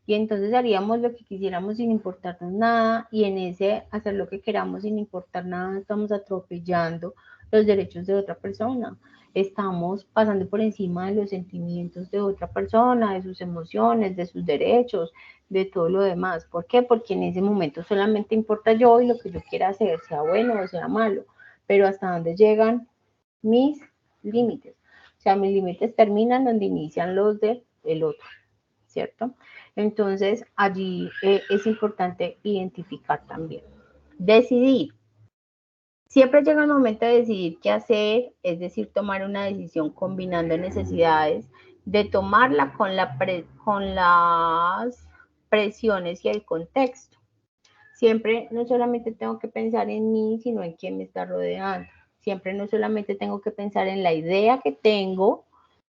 Y entonces haríamos lo que quisiéramos sin importarnos nada y en ese hacer lo que queramos sin importar nada estamos atropellando los derechos de otra persona. Estamos pasando por encima de los sentimientos de otra persona, de sus emociones, de sus derechos, de todo lo demás. ¿Por qué? Porque en ese momento solamente importa yo y lo que yo quiera hacer, sea bueno o sea malo, pero hasta dónde llegan mis límites. O sea, mis límites terminan donde inician los del otro, ¿cierto? Entonces, allí es importante identificar también. Decidir. Siempre llega el momento de decidir qué hacer, es decir, tomar una decisión combinando necesidades, de tomarla con las presiones y el contexto. Siempre no solamente tengo que pensar en mí, sino en quién me está rodeando. Siempre no solamente tengo que pensar en la idea que tengo,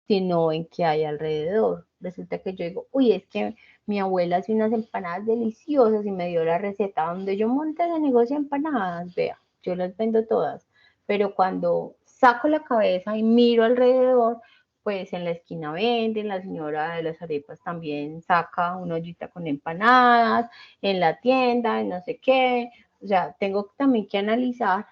sino en qué hay alrededor. Resulta que yo digo, uy, es que mi abuela hace unas empanadas deliciosas y me dio la receta donde yo monté ese negocio de empanadas, vea, yo las vendo todas, pero cuando saco la cabeza y miro alrededor, pues en la esquina venden, la señora de las arepas también saca una ollita con empanadas, en la tienda, en no sé qué, o sea, tengo también que analizar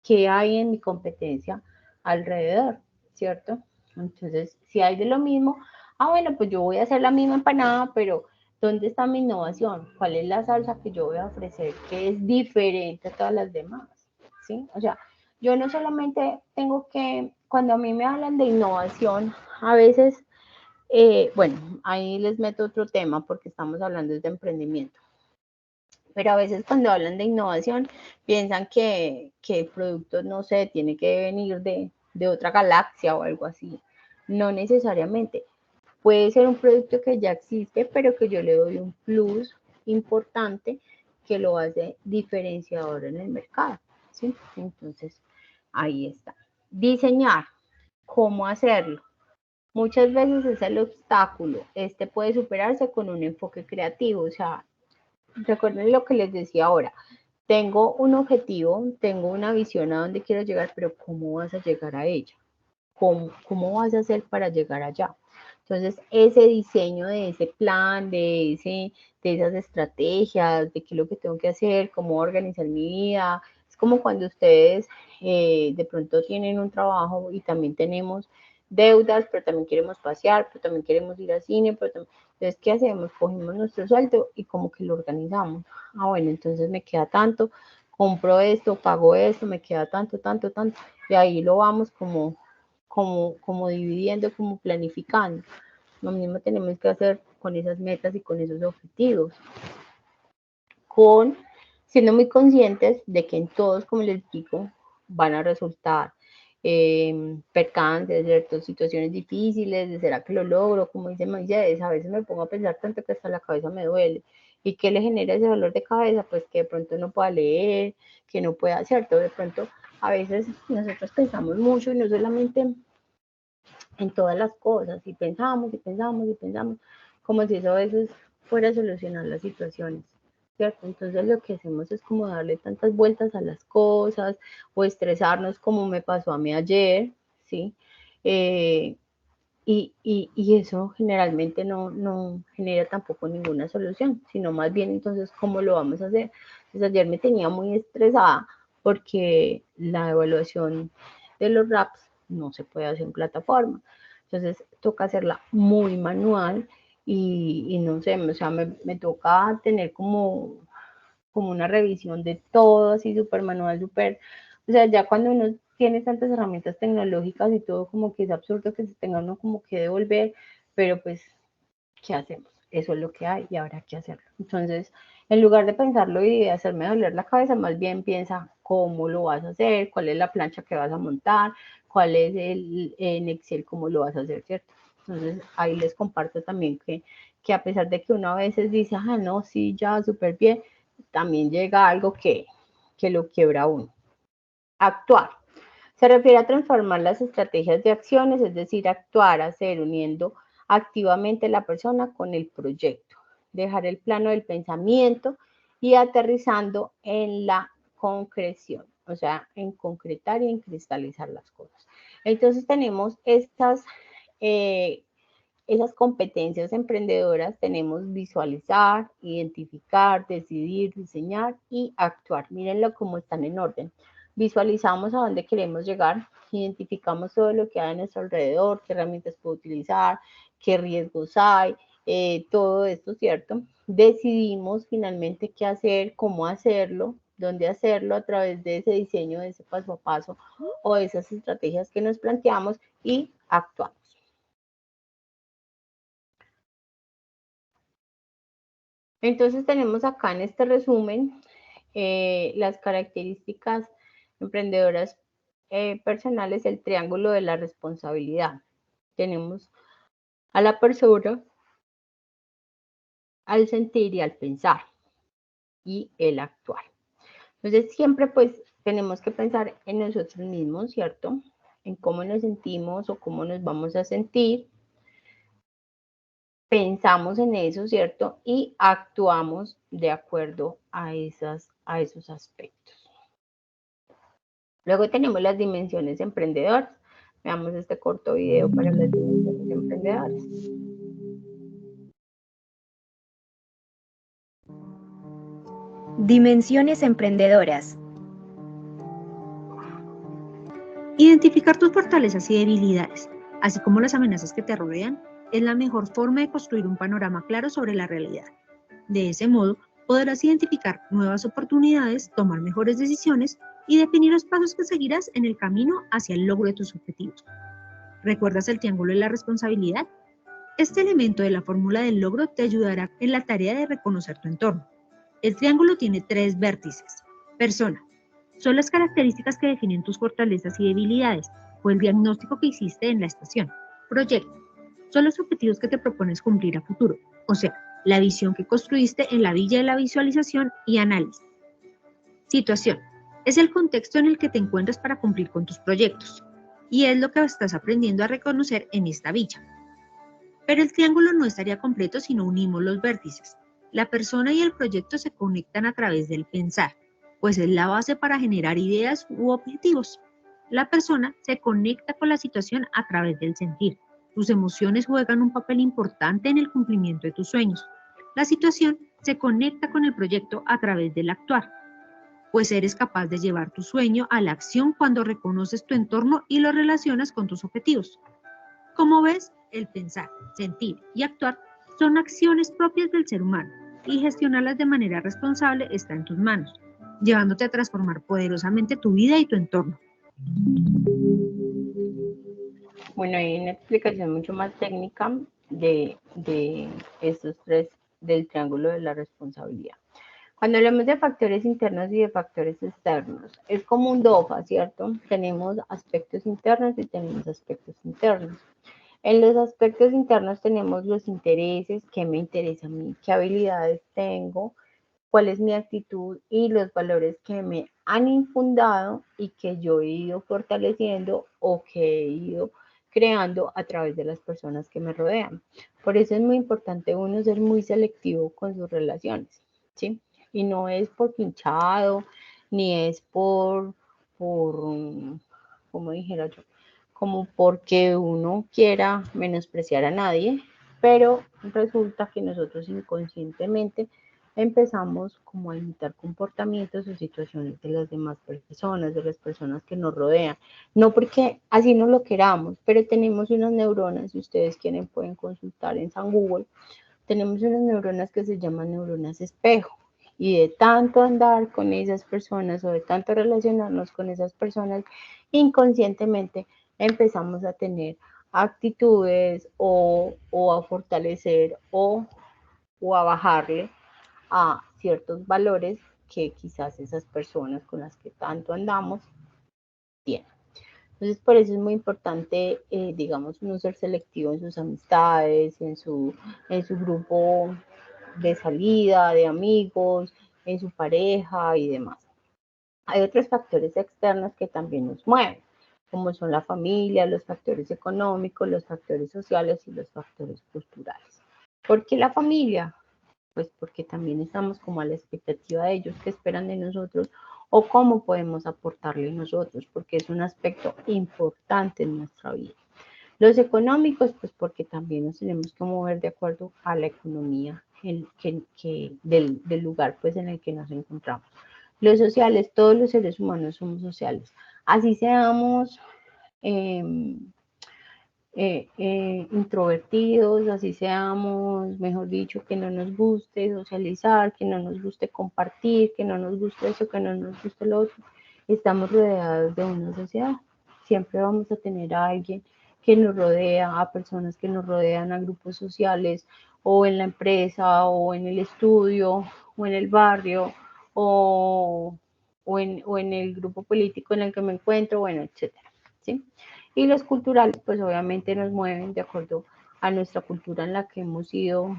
qué hay en mi competencia alrededor, ¿cierto? Entonces, si hay de lo mismo, bueno, pues yo voy a hacer la misma empanada, pero ¿dónde está mi innovación? ¿Cuál es la salsa que yo voy a ofrecer que es diferente a todas las demás? ¿Sí? O sea, yo no solamente tengo que, cuando a mí me hablan de innovación, a veces, bueno, ahí les meto otro tema porque estamos hablando de emprendimiento. Pero a veces cuando hablan de innovación piensan que el producto, no sé, tiene que venir de otra galaxia o algo así. No necesariamente. Puede ser un producto que ya existe, pero que yo le doy un plus importante que lo hace diferenciador en el mercado, ¿sí? Entonces, ahí está. Diseñar, ¿cómo hacerlo? Muchas veces es el obstáculo. Este puede superarse con un enfoque creativo. O sea, recuerden lo que les decía ahora. Tengo un objetivo, tengo una visión a dónde quiero llegar, pero ¿cómo vas a llegar a ella? ¿Cómo vas a hacer para llegar allá? Entonces, ese diseño de ese plan, de esas estrategias, de qué es lo que tengo que hacer, cómo organizar mi vida, es como cuando ustedes de pronto tienen un trabajo y también tenemos deudas, pero también queremos pasear, pero también queremos ir al cine, entonces, ¿qué hacemos? Cogemos nuestro sueldo y como que lo organizamos. Ah, bueno, entonces me queda tanto, compro esto, pago esto, me queda tanto, y ahí lo vamos como dividiendo, como planificando. Lo mismo tenemos que hacer con esas metas y con esos objetivos. Siendo muy conscientes de que en todos, como les digo, van a resultar percances, ¿cierto? Situaciones difíciles, de será que lo logro, como dice Moisés, a veces me pongo a pensar tanto que hasta la cabeza me duele. ¿Y qué le genera ese dolor de cabeza? Pues que de pronto no pueda leer, que no pueda, ¿cierto? De pronto a veces nosotros pensamos mucho y no solamente en todas las cosas, y pensamos, como si eso a veces fuera a solucionar las situaciones, ¿cierto? Entonces lo que hacemos es como darle tantas vueltas a las cosas, o estresarnos como me pasó a mí ayer, ¿sí? Y eso generalmente no genera tampoco ninguna solución, sino más bien entonces, ¿cómo lo vamos a hacer? Entonces ayer me tenía muy estresada porque la evaluación de los RAPs no se puede hacer en plataforma. Entonces toca hacerla muy manual y no sé, o sea, me toca tener como una revisión de todo, así súper manual, o sea, ya cuando uno tiene tantas herramientas tecnológicas y todo, como que es absurdo que se tenga uno como que devolver, pero pues, ¿qué hacemos? Eso es lo que hay y habrá que hacerlo. Entonces, en lugar de pensarlo y de hacerme doler la cabeza, más bien piensa cómo lo vas a hacer, cuál es la plancha que vas a montar, cuál es en Excel, cómo lo vas a hacer, ¿cierto? Entonces, ahí les comparto también que a pesar de que uno a veces dice, ah, no, sí, ya, súper bien, también llega algo que lo quiebra a uno. Actuar. Se refiere a transformar las estrategias de acciones, es decir, actuar, hacer, uniendo activamente la persona con el proyecto. Dejar el plano del pensamiento y aterrizando en la concreción, o sea, en concretar y en cristalizar las cosas. Entonces tenemos esas competencias emprendedoras, tenemos visualizar, identificar, decidir, diseñar y actuar. Mírenlo cómo están en orden. Visualizamos a dónde queremos llegar, identificamos todo lo que hay a nuestro alrededor, qué herramientas puedo utilizar, qué riesgos hay, todo esto, ¿cierto? Decidimos finalmente qué hacer, cómo hacerlo, dónde hacerlo a través de ese diseño, de ese paso a paso o de esas estrategias que nos planteamos y actuamos. Entonces tenemos acá en este resumen las características emprendedoras personales, el triángulo de la responsabilidad. Tenemos a la persona, al sentir y al pensar y el actuar. Entonces siempre pues tenemos que pensar en nosotros mismos, ¿cierto? En cómo nos sentimos o cómo nos vamos a sentir. Pensamos en eso, ¿cierto? Y actuamos de acuerdo a esos aspectos. Luego tenemos las dimensiones emprendedoras. Veamos este corto video para las dimensiones emprendedoras. Dimensiones emprendedoras. Identificar tus fortalezas y debilidades, así como las amenazas que te rodean, es la mejor forma de construir un panorama claro sobre la realidad. De ese modo, podrás identificar nuevas oportunidades, tomar mejores decisiones y definir los pasos que seguirás en el camino hacia el logro de tus objetivos. ¿Recuerdas el triángulo de la responsabilidad? Este elemento de la fórmula del logro te ayudará en la tarea de reconocer tu entorno. El triángulo tiene 3 vértices. Persona. Son las características que definen tus fortalezas y debilidades, o el diagnóstico que hiciste en la estación. Proyecto. Son los objetivos que te propones cumplir a futuro, o sea, la visión que construiste en la villa de la visualización y análisis. Situación. Es el contexto en el que te encuentras para cumplir con tus proyectos. y es lo que estás aprendiendo a reconocer en esta villa. Pero el triángulo no estaría completo si no unimos los vértices. La persona y el proyecto se conectan a través del pensar, pues es la base para generar ideas u objetivos. La persona se conecta con la situación a través del sentir. Tus emociones juegan un papel importante en el cumplimiento de tus sueños. La situación se conecta con el proyecto a través del actuar, pues eres capaz de llevar tu sueño a la acción cuando reconoces tu entorno y lo relacionas con tus objetivos. Como ves, el pensar, sentir y actuar son acciones propias del ser humano y gestionarlas de manera responsable está en tus manos, llevándote a transformar poderosamente tu vida y tu entorno. Bueno, hay una explicación mucho más técnica de estos tres, del triángulo de la responsabilidad. Cuando hablamos de factores internos y de factores externos, es como un DOFA, ¿cierto? Tenemos aspectos internos y tenemos aspectos internos. En los aspectos internos tenemos los intereses, qué me interesa a mí, qué habilidades tengo, cuál es mi actitud y los valores que me han infundado y que yo he ido fortaleciendo o que he ido creando a través de las personas que me rodean. Por eso es muy importante uno ser muy selectivo con sus relaciones, ¿sí? Y no es por pinchado, ni es por como dijera yo, como porque uno quiera menospreciar a nadie, pero resulta que nosotros inconscientemente empezamos como a imitar comportamientos o situaciones de las demás personas, de las personas que nos rodean. No porque así no lo queramos, pero tenemos unas neuronas, si ustedes quieren pueden consultar en San Google, tenemos unas neuronas que se llaman neuronas espejo. Y de tanto andar con esas personas o de tanto relacionarnos con esas personas, inconscientemente empezamos a tener actitudes o a fortalecer o a bajarle a ciertos valores que quizás esas personas con las que tanto andamos tienen. Entonces, por eso es muy importante, digamos, uno ser selectivo en sus amistades, en su grupo de salida, de amigos, en su pareja y demás. Hay otros factores externos que también nos mueven, como son la familia, los factores económicos, los factores sociales y los factores culturales. ¿Por qué la familia? Pues porque también estamos como a la expectativa de ellos, que esperan de nosotros o cómo podemos aportarle nosotros, porque es un aspecto importante en nuestra vida. Los económicos, pues porque también nos tenemos que mover de acuerdo a la economía del lugar pues en el que nos encontramos. Los sociales, todos los seres humanos somos sociales. Así seamos introvertidos, así seamos, mejor dicho, que no nos guste socializar, que no nos guste compartir, que no nos guste eso, que no nos guste lo otro, estamos rodeados de una sociedad. Siempre vamos a tener a alguien que nos rodea, a personas que nos rodean, a grupos sociales, o en la empresa, o en el estudio, o en el barrio, o en el grupo político en el que me encuentro, bueno, etcétera, ¿sí? Y los culturales, pues obviamente nos mueven de acuerdo a nuestra cultura en la que hemos sido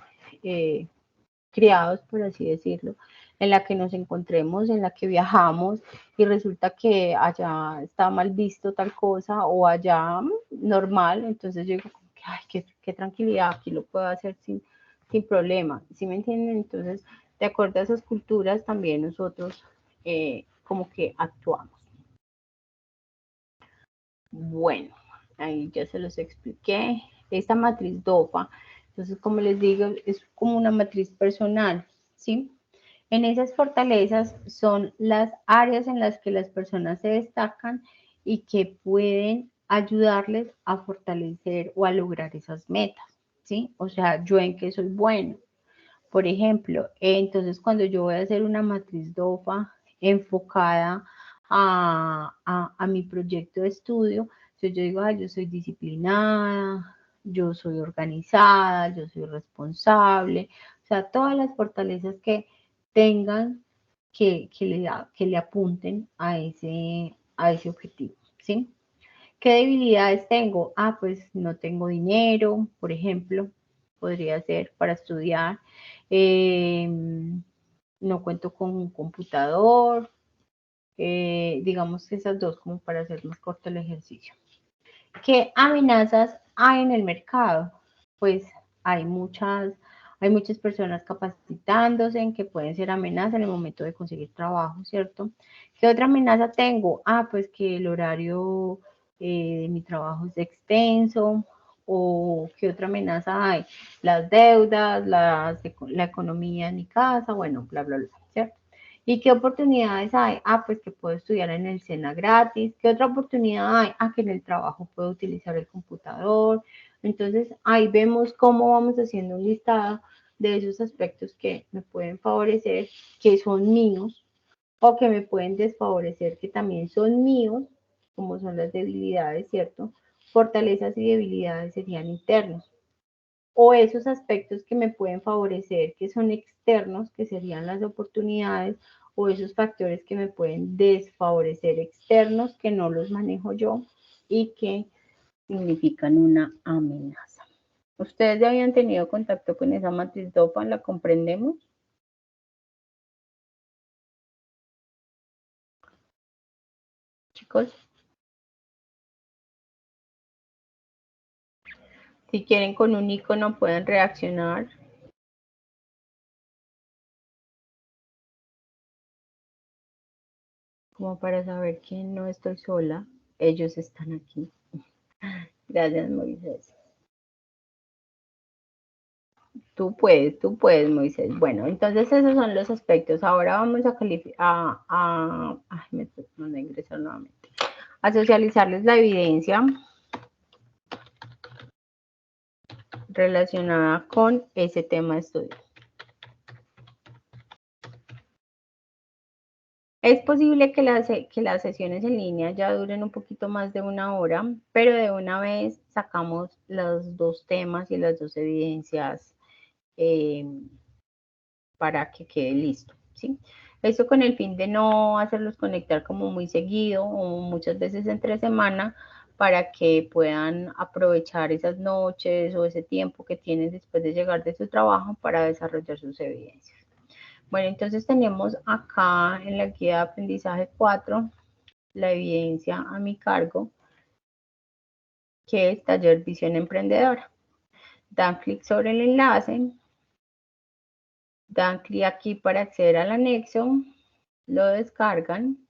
criados, por así decirlo, en la que nos encontremos, en la que viajamos y resulta que allá está mal visto tal cosa o allá normal, entonces yo digo, ay, qué tranquilidad, aquí lo puedo hacer sin problema, ¿sí me entienden? Entonces, de acuerdo a esas culturas, también nosotros como que actuamos. Bueno, ahí ya se los expliqué. Esta matriz DOFA, entonces como les digo, es como una matriz personal, ¿sí? En esas fortalezas son las áreas en las que las personas se destacan y que pueden ayudarles a fortalecer o a lograr esas metas, ¿sí? O sea, yo en qué soy bueno. Por ejemplo, entonces cuando yo voy a hacer una matriz DOFA enfocada a mi proyecto de estudio, entonces yo digo, yo soy disciplinada, yo soy organizada, yo soy responsable, o sea, todas las fortalezas que tengan que le apunten a ese objetivo, ¿sí? ¿Qué debilidades tengo? Pues no tengo dinero, por ejemplo, podría ser para estudiar. No cuento con un computador. Digamos que esas dos como para hacer más corto el ejercicio. ¿Qué amenazas hay en el mercado? Pues hay muchas personas capacitándose en que pueden ser amenazas en el momento de conseguir trabajo, ¿cierto? ¿Qué otra amenaza tengo? Pues que el horario de mi trabajo es extenso. ¿O qué otra amenaza hay? Las deudas, la economía en mi casa, bueno, bla, bla, bla, ¿cierto? ¿Y qué oportunidades hay? Pues que puedo estudiar en el SENA gratis. ¿Qué otra oportunidad hay? Que en el trabajo puedo utilizar el computador. Entonces, ahí vemos cómo vamos haciendo un listado de esos aspectos que me pueden favorecer, que son míos, o que me pueden desfavorecer, que también son míos, como son las debilidades, ¿cierto? Fortalezas y debilidades serían internos. O esos aspectos que me pueden favorecer, que son externos, que serían las oportunidades, o esos factores que me pueden desfavorecer externos, que no los manejo yo y que significan una amenaza. ¿Ustedes ya habían tenido contacto con esa matriz DOPA? ¿La comprendemos? Chicos. Si quieren con un icono pueden reaccionar. Como para saber que no estoy sola. Ellos están aquí. Gracias, Moisés. Tú puedes, Moisés. Bueno, entonces esos son los aspectos. Ahora vamos me mandé a ingresar nuevamente. A socializarles la evidencia relacionada con ese tema de estudio. Es posible que las sesiones en línea ya duren un poquito más de 1 hora, pero de una vez sacamos los 2 temas y las 2 evidencias para que quede listo, ¿sí? Esto con el fin de no hacerlos conectar como muy seguido o muchas veces entre semana, para que puedan aprovechar esas noches o ese tiempo que tienen después de llegar de su trabajo para desarrollar sus evidencias. Bueno, entonces tenemos acá en la guía de aprendizaje 4 la evidencia a mi cargo, que es Taller Visión Emprendedora. Dan clic sobre el enlace, dan clic aquí para acceder al anexo, lo descargan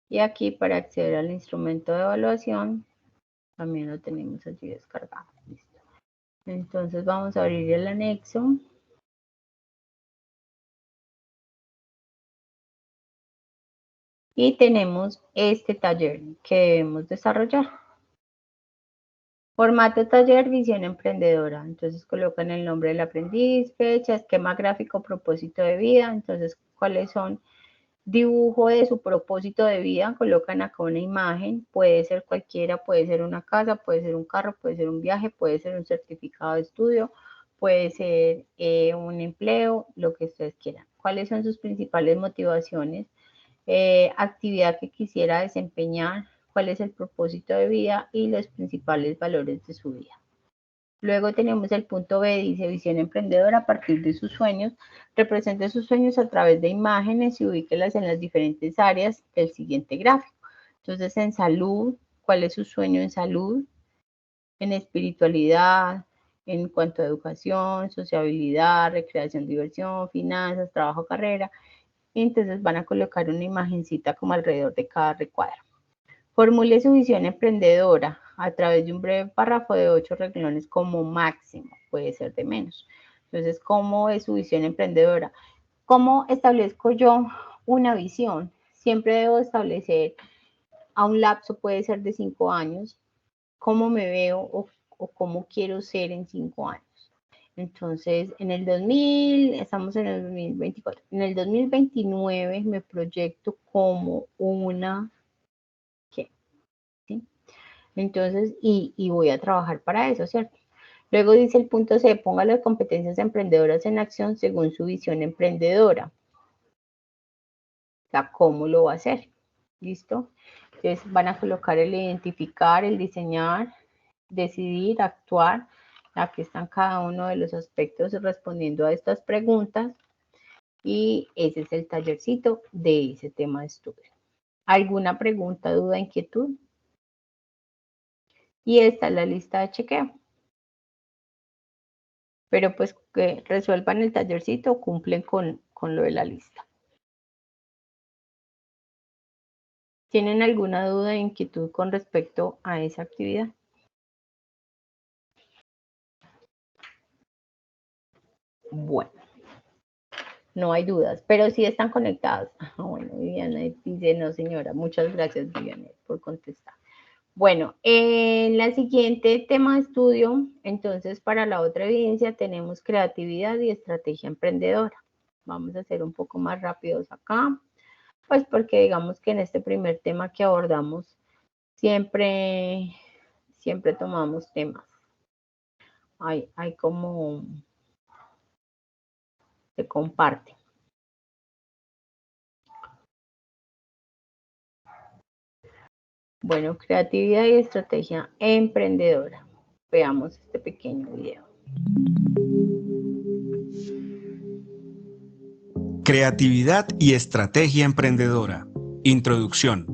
y aquí para acceder al instrumento de evaluación también lo tenemos allí descargado. Listo. Entonces vamos a abrir el anexo. Y tenemos este taller que debemos desarrollar. Formato taller, visión emprendedora. Entonces colocan el nombre del aprendiz, fecha, esquema gráfico, propósito de vida. Entonces, ¿cuáles son? Dibujo de su propósito de vida. Colocan acá una imagen. Puede ser cualquiera, puede ser una casa, puede ser un carro, puede ser un viaje, puede ser un certificado de estudio, puede ser un empleo, lo que ustedes quieran. ¿Cuáles son sus principales motivaciones? Actividad que quisiera desempeñar, cuál es el propósito de vida y los principales valores de su vida. Luego tenemos el punto B, dice visión emprendedora a partir de sus sueños. Represente sus sueños a través de imágenes y ubíquelas en las diferentes áreas del siguiente gráfico. Entonces, en salud, ¿cuál es su sueño en salud? En espiritualidad, en cuanto a educación, sociabilidad, recreación, diversión, finanzas, trabajo, carrera. Entonces van a colocar una imagencita como alrededor de cada recuadro. Formule su visión emprendedora a través de un breve párrafo de 8 renglones como máximo, puede ser de menos. Entonces, ¿cómo es su visión emprendedora? ¿Cómo establezco yo una visión? Siempre debo establecer a un lapso, puede ser de 5 años, cómo me veo o cómo quiero ser en 5 años. Entonces, en el 2000, estamos en el 2024, en el 2029 me proyecto como una, ¿qué? ¿Sí? Entonces, y voy a trabajar para eso, ¿cierto? Luego dice el punto C, ponga las competencias emprendedoras en acción según su visión emprendedora. O sea, ¿cómo lo va a hacer? ¿Listo? Entonces, van a colocar el identificar, el diseñar, decidir, actuar. Aquí están cada uno de los aspectos respondiendo a estas preguntas y ese es el tallercito de ese tema de estudio. ¿Alguna pregunta, duda, inquietud? Y esta es la lista de chequeo. Pero pues que resuelvan el tallercito, cumplen con lo de la lista. ¿Tienen alguna duda e inquietud con respecto a esa actividad? Bueno, no hay dudas, pero sí están conectados. Bueno, Viviana dice, no señora, muchas gracias Viviana por contestar. Bueno, en la siguiente tema de estudio, entonces para la otra evidencia tenemos creatividad y estrategia emprendedora. Vamos a ser un poco más rápidos acá, pues porque digamos que en este primer tema que abordamos siempre tomamos temas. Hay como se comparte. Bueno, creatividad y estrategia emprendedora. Veamos este pequeño video. Creatividad y estrategia emprendedora. Introducción.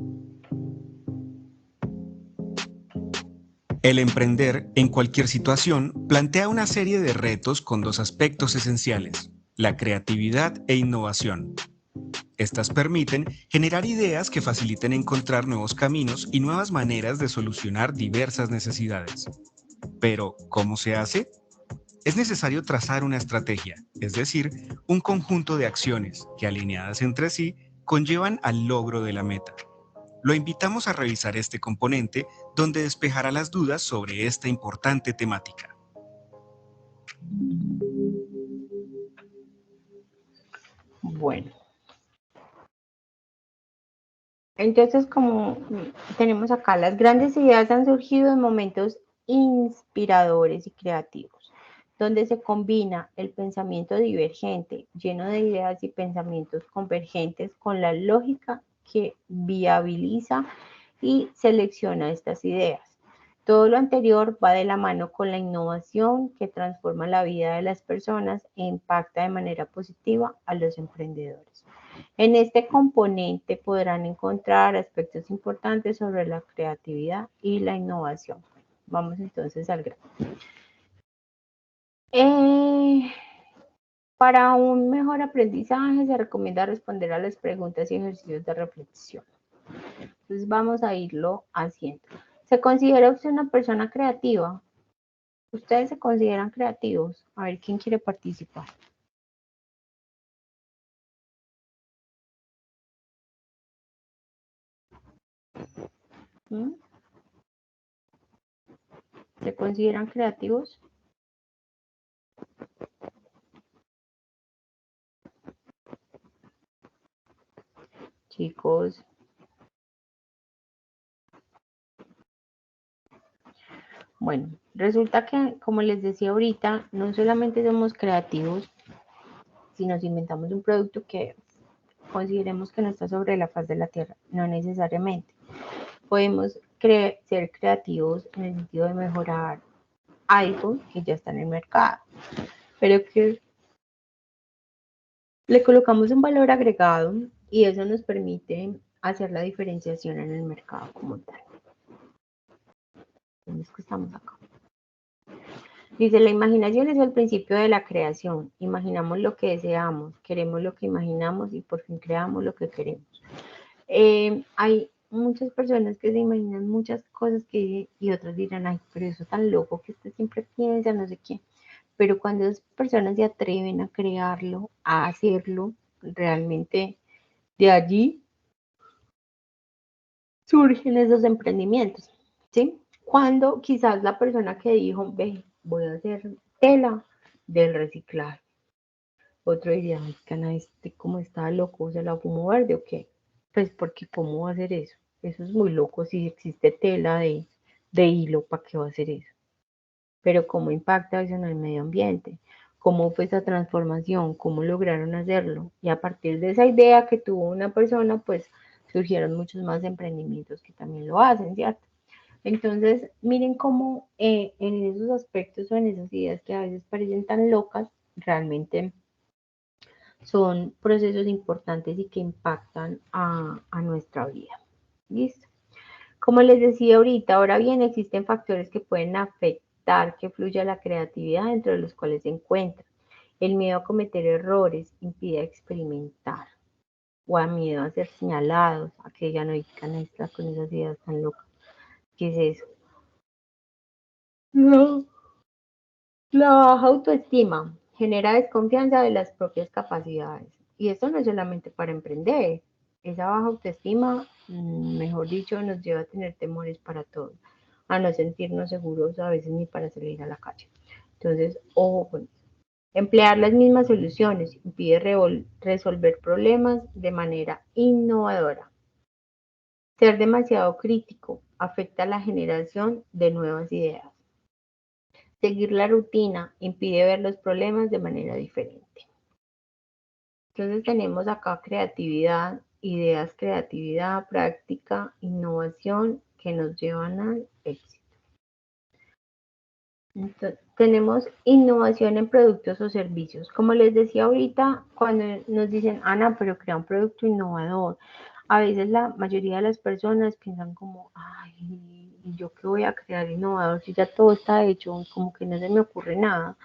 El emprender en cualquier situación plantea una serie de retos con dos aspectos esenciales, la creatividad e innovación. Estas permiten generar ideas que faciliten encontrar nuevos caminos y nuevas maneras de solucionar diversas necesidades. Pero, ¿cómo se hace? Es necesario trazar una estrategia, es decir, un conjunto de acciones que, alineadas entre sí, conllevan al logro de la meta. Lo invitamos a revisar este componente, donde despejará las dudas sobre esta importante temática. Bueno. Entonces, como tenemos acá, las grandes ideas han surgido en momentos inspiradores y creativos, donde se combina el pensamiento divergente, lleno de ideas y pensamientos convergentes, con la lógica que viabiliza y selecciona estas ideas. Todo lo anterior va de la mano con la innovación que transforma la vida de las personas e impacta de manera positiva a los emprendedores. En este componente podrán encontrar aspectos importantes sobre la creatividad y la innovación. Vamos entonces al grano. Para un mejor aprendizaje se recomienda responder a las preguntas y ejercicios de reflexión. Entonces vamos a irlo haciendo. ¿Se considera usted una persona creativa? ¿Ustedes se consideran creativos? A ver, ¿quién quiere participar? ¿Mm? ¿Se consideran creativos? Chicos. Bueno, resulta que, como les decía ahorita, no solamente somos creativos, si nos inventamos un producto que consideremos que no está sobre la faz de la tierra, no necesariamente. Podemos ser creativos en el sentido de mejorar algo que ya está en el mercado, pero que le colocamos un valor agregado y eso nos permite hacer la diferenciación en el mercado como tal. ¿Dónde es que estamos acá? Dice, la imaginación es el principio de la creación. Imaginamos lo que deseamos, queremos lo que imaginamos y por fin creamos lo que queremos. Hay muchas personas que se imaginan muchas cosas y otras dirán, ay, pero eso tan loco que usted siempre piensa, no sé qué. Pero cuando esas personas se atreven a crearlo, a hacerlo, realmente de allí surgen esos emprendimientos, ¿sí? Cuando quizás la persona que dijo, ve, voy a hacer tela del reciclaje. Otro diría, ay, cana, como está loco, ¿se la fumó verde o qué? Pues porque ¿cómo va a hacer eso? Eso es muy loco si existe tela de hilo, ¿para qué va a hacer eso? Pero ¿cómo impacta eso en el medio ambiente? ¿Cómo fue esa transformación? ¿Cómo lograron hacerlo? Y a partir de esa idea que tuvo una persona, pues surgieron muchos más emprendimientos que también lo hacen, ¿cierto? Entonces, miren cómo en esos aspectos o en esas ideas que a veces parecen tan locas, realmente son procesos importantes y que impactan a nuestra vida. Listo. Como les decía ahorita, ahora bien, existen factores que pueden afectar que fluya la creatividad, dentro de los cuales se encuentra el miedo a cometer errores, impide experimentar, o a miedo a ser señalados, a que ya no digan esta con esas ideas tan locas. ¿Qué es eso? No. La baja autoestima genera desconfianza de las propias capacidades. Y esto no es solamente para emprender. Esa baja autoestima, mejor dicho, nos lleva a tener temores para todo, a no sentirnos seguros a veces ni para salir a la calle. Entonces, ojo con eso. Emplear las mismas soluciones impide resolver problemas de manera innovadora. Ser demasiado crítico afecta la generación de nuevas ideas. Seguir la rutina impide ver los problemas de manera diferente. Entonces tenemos acá creatividad, ideas, creatividad, práctica, innovación que nos llevan al éxito. Entonces, tenemos innovación en productos o servicios. Como les decía ahorita, cuando nos dicen, Ana, pero crea un producto innovador, a veces la mayoría de las personas piensan como, ay, ¿y yo qué voy a crear innovador si ya todo está hecho? Como que no se me ocurre nada,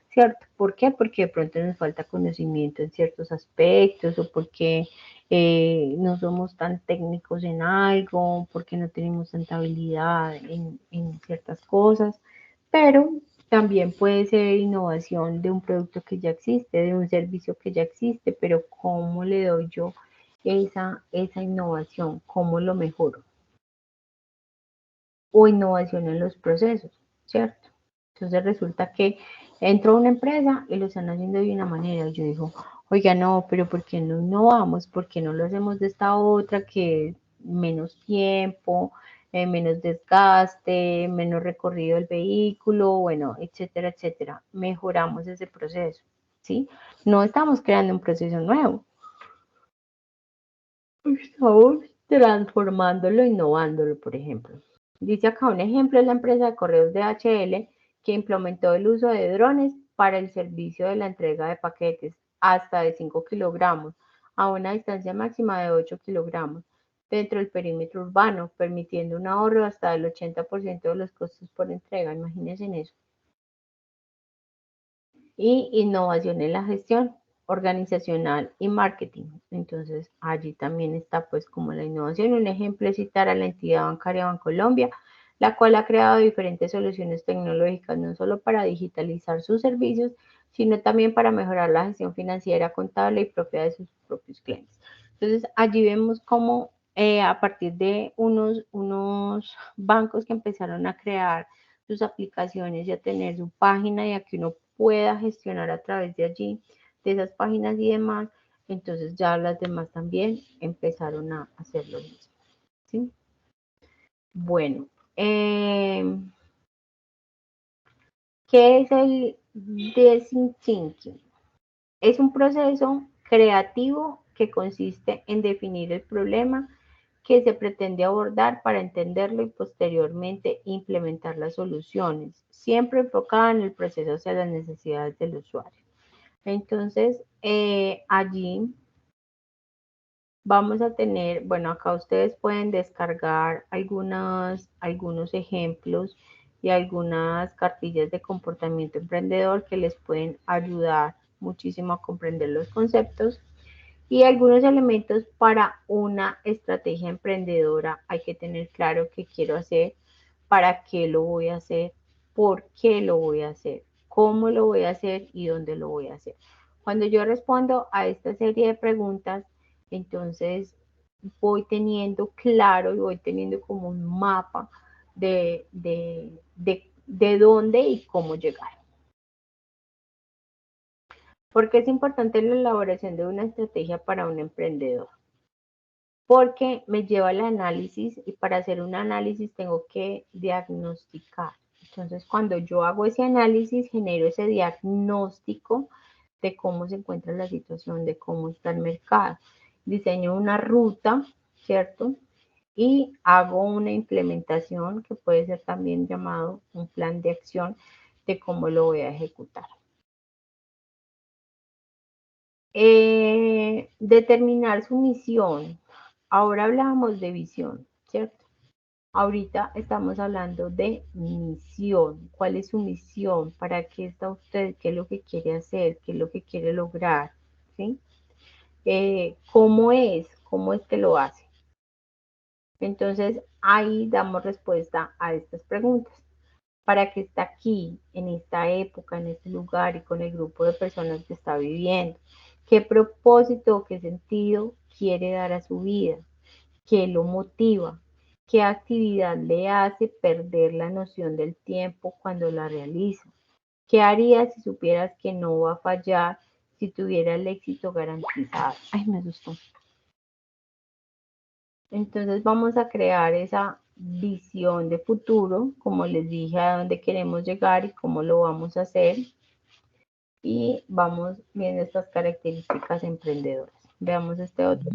¿cierto? ¿Por qué? Porque de pronto nos falta conocimiento en ciertos aspectos o porque no somos tan técnicos en algo, porque no tenemos tanta habilidad en ciertas cosas, pero también puede ser innovación de un producto que ya existe, de un servicio que ya existe, pero ¿cómo le doy yo esa innovación? ¿Cómo lo mejoro? O innovación en los procesos, ¿cierto? Entonces resulta que entro a una empresa y lo están haciendo de una manera y yo digo, oiga, no, pero ¿por qué no innovamos? ¿Por qué no lo hacemos de esta otra que es menos tiempo, menos desgaste, menos recorrido del vehículo, bueno, etcétera, etcétera? Mejoramos ese proceso, ¿sí? No estamos creando un proceso nuevo. Estamos transformándolo, innovándolo, por ejemplo. Dice acá un ejemplo es la empresa de correos DHL que implementó el uso de drones para el servicio de la entrega de paquetes hasta de 5 kilogramos a una distancia máxima de 8 kilogramos dentro del perímetro urbano, permitiendo un ahorro hasta del 80% de los costos por entrega. Imagínense en eso. Y innovación en la gestión organizacional y marketing. Entonces, allí también está pues como la innovación. Un ejemplo es citar a la entidad bancaria Bancolombia, la cual ha creado diferentes soluciones tecnológicas, no solo para digitalizar sus servicios, sino también para mejorar la gestión financiera, contable y propia de sus propios clientes. Entonces, allí vemos cómo a partir de unos bancos que empezaron a crear sus aplicaciones y a tener su página y a que uno pueda gestionar a través de allí, de esas páginas y demás, entonces ya las demás también empezaron a hacer lo mismo, ¿sí? Bueno, ¿qué es el design thinking? Es un proceso creativo que consiste en definir el problema que se pretende abordar para entenderlo y posteriormente implementar las soluciones, siempre enfocada en el proceso hacia las necesidades del usuario. Entonces, allí vamos a tener, bueno, acá ustedes pueden descargar algunos ejemplos y algunas cartillas de comportamiento emprendedor que les pueden ayudar muchísimo a comprender los conceptos y algunos elementos para una estrategia emprendedora. Hay que tener claro qué quiero hacer, para qué lo voy a hacer, por qué lo voy a hacer, cómo lo voy a hacer y dónde lo voy a hacer. Cuando yo respondo a esta serie de preguntas, entonces voy teniendo claro y voy teniendo como un mapa de dónde y cómo llegar. ¿Por qué es importante la elaboración de una estrategia para un emprendedor? Porque me lleva al análisis y para hacer un análisis tengo que diagnosticar. Entonces, cuando yo hago ese análisis, genero ese diagnóstico de cómo se encuentra la situación, de cómo está el mercado. Diseño una ruta, ¿cierto? Y hago una implementación que puede ser también llamado un plan de acción de cómo lo voy a ejecutar. Determinar su misión. ahora hablamos de visión, ¿cierto? Ahorita estamos hablando de misión. ¿Cuál es su misión? ¿Para qué está usted? ¿Qué es lo que quiere hacer? ¿Qué es lo que quiere lograr? ¿Sí? ¿Cómo es? ¿Cómo es que lo hace? Entonces, ahí damos respuesta a estas preguntas. ¿Para qué está aquí, en esta época, en este lugar y con el grupo de personas que está viviendo? ¿Qué propósito o qué sentido quiere dar a su vida? ¿Qué lo motiva? ¿Qué actividad le hace perder la noción del tiempo cuando la realiza? ¿Qué haría si supieras que no va a fallar, si tuviera el éxito garantizado? Ay, me asustó. Entonces vamos a crear esa visión de futuro, como les dije, a dónde queremos llegar y cómo lo vamos a hacer. Y vamos viendo estas características emprendedoras. Veamos este otro.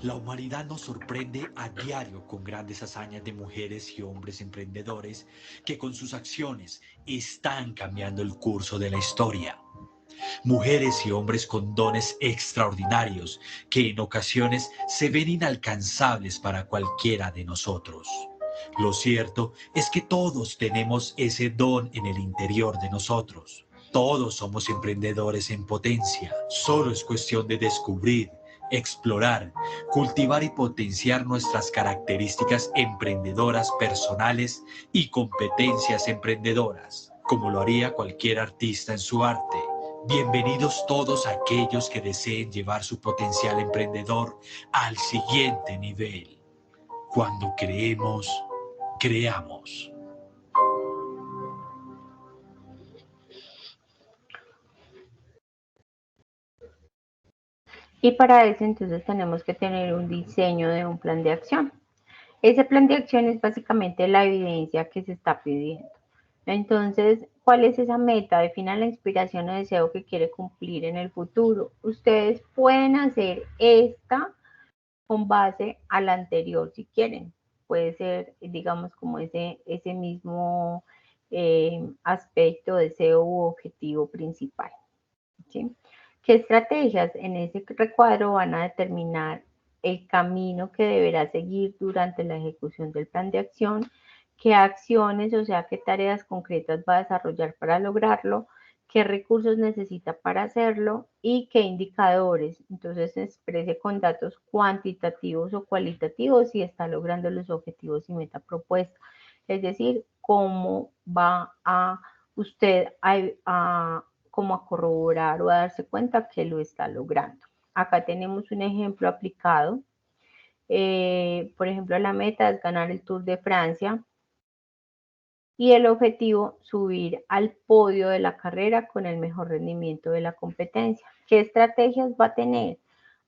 La humanidad nos sorprende a diario con grandes hazañas de mujeres y hombres emprendedores que con sus acciones están cambiando el curso de la historia. Mujeres y hombres con dones extraordinarios que en ocasiones se ven inalcanzables para cualquiera de nosotros. Lo cierto es que todos tenemos ese don en el interior de nosotros. Todos somos emprendedores en potencia. Solo es cuestión de descubrir, explorar, cultivar y potenciar nuestras características emprendedoras personales y competencias emprendedoras, como lo haría cualquier artista en su arte. Bienvenidos todos aquellos que deseen llevar su potencial emprendedor al siguiente nivel. Cuando creemos, creamos. Y para eso entonces tenemos que tener un diseño de un plan de acción. Ese plan de acción es básicamente la evidencia que se está pidiendo. Entonces, ¿cuál es esa meta? Definan la inspiración o deseo que quiere cumplir en el futuro. Ustedes pueden hacer esta con base a la anterior si quieren. Puede ser, digamos, como ese mismo aspecto, deseo u objetivo principal. ¿Sí? ¿Qué estrategias en ese recuadro van a determinar el camino que deberá seguir durante la ejecución del plan de acción? ¿Qué acciones, o sea, qué tareas concretas va a desarrollar para lograrlo? ¿Qué recursos necesita para hacerlo? ¿Y qué indicadores? Entonces se exprese con datos cuantitativos o cualitativos si está logrando los objetivos y meta propuesta. Es decir, cómo va a usted como a corroborar o a darse cuenta que lo está logrando. Acá tenemos un ejemplo aplicado. Por ejemplo, la meta es ganar el Tour de Francia y el objetivo, subir al podio de la carrera con el mejor rendimiento de la competencia. ¿Qué estrategias va a tener?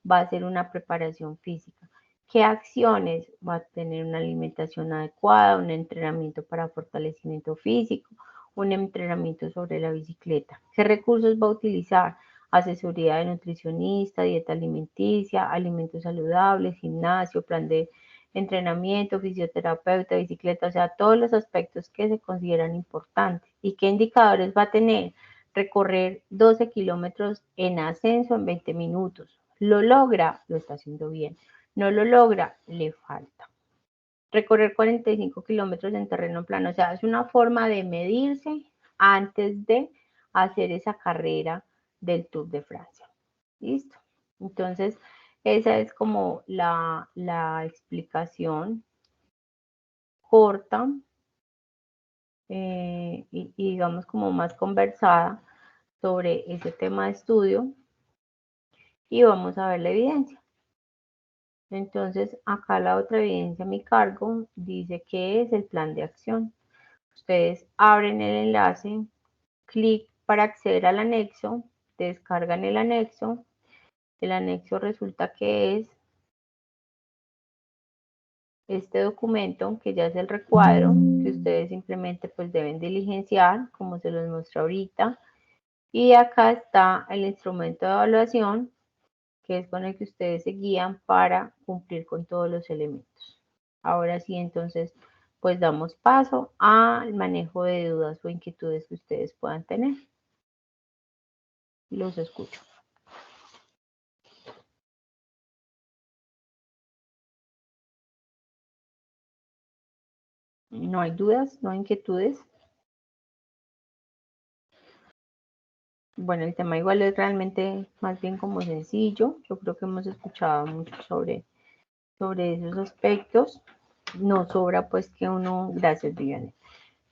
Va a ser una preparación física. ¿Qué acciones? Va a tener una alimentación adecuada, un entrenamiento para fortalecimiento físico, un entrenamiento sobre la bicicleta. ¿Qué recursos va a utilizar? Asesoría de nutricionista, dieta alimenticia, alimentos saludables, gimnasio, plan de entrenamiento, fisioterapeuta, bicicleta, o sea, todos los aspectos que se consideran importantes. ¿Y qué indicadores va a tener? Recorrer 12 kilómetros en ascenso en 20 minutos. ¿Lo logra? Lo está haciendo bien. ¿No lo logra? Le falta. Recorrer 45 kilómetros en terreno plano, o sea, es una forma de medirse antes de hacer esa carrera del Tour de Francia. ¿Listo? Entonces, esa es como la explicación corta y digamos como más conversada sobre ese tema de estudio y vamos a ver la evidencia. Entonces, acá la otra evidencia a mi cargo dice que es el plan de acción. Ustedes abren el enlace, clic para acceder al anexo, descargan el anexo resulta que es este documento que ya es el recuadro que ustedes simplemente pues deben diligenciar como se los muestro ahorita y acá está el instrumento de evaluación que es con el que ustedes se guían para cumplir con todos los elementos. Ahora sí, entonces pues damos paso al manejo de dudas o inquietudes que ustedes puedan tener. Los escucho. ¿No hay dudas? ¿No hay inquietudes? Bueno, el tema igual es realmente más bien como sencillo. Yo creo que hemos escuchado mucho sobre esos aspectos. No sobra pues que uno, gracias Viviane,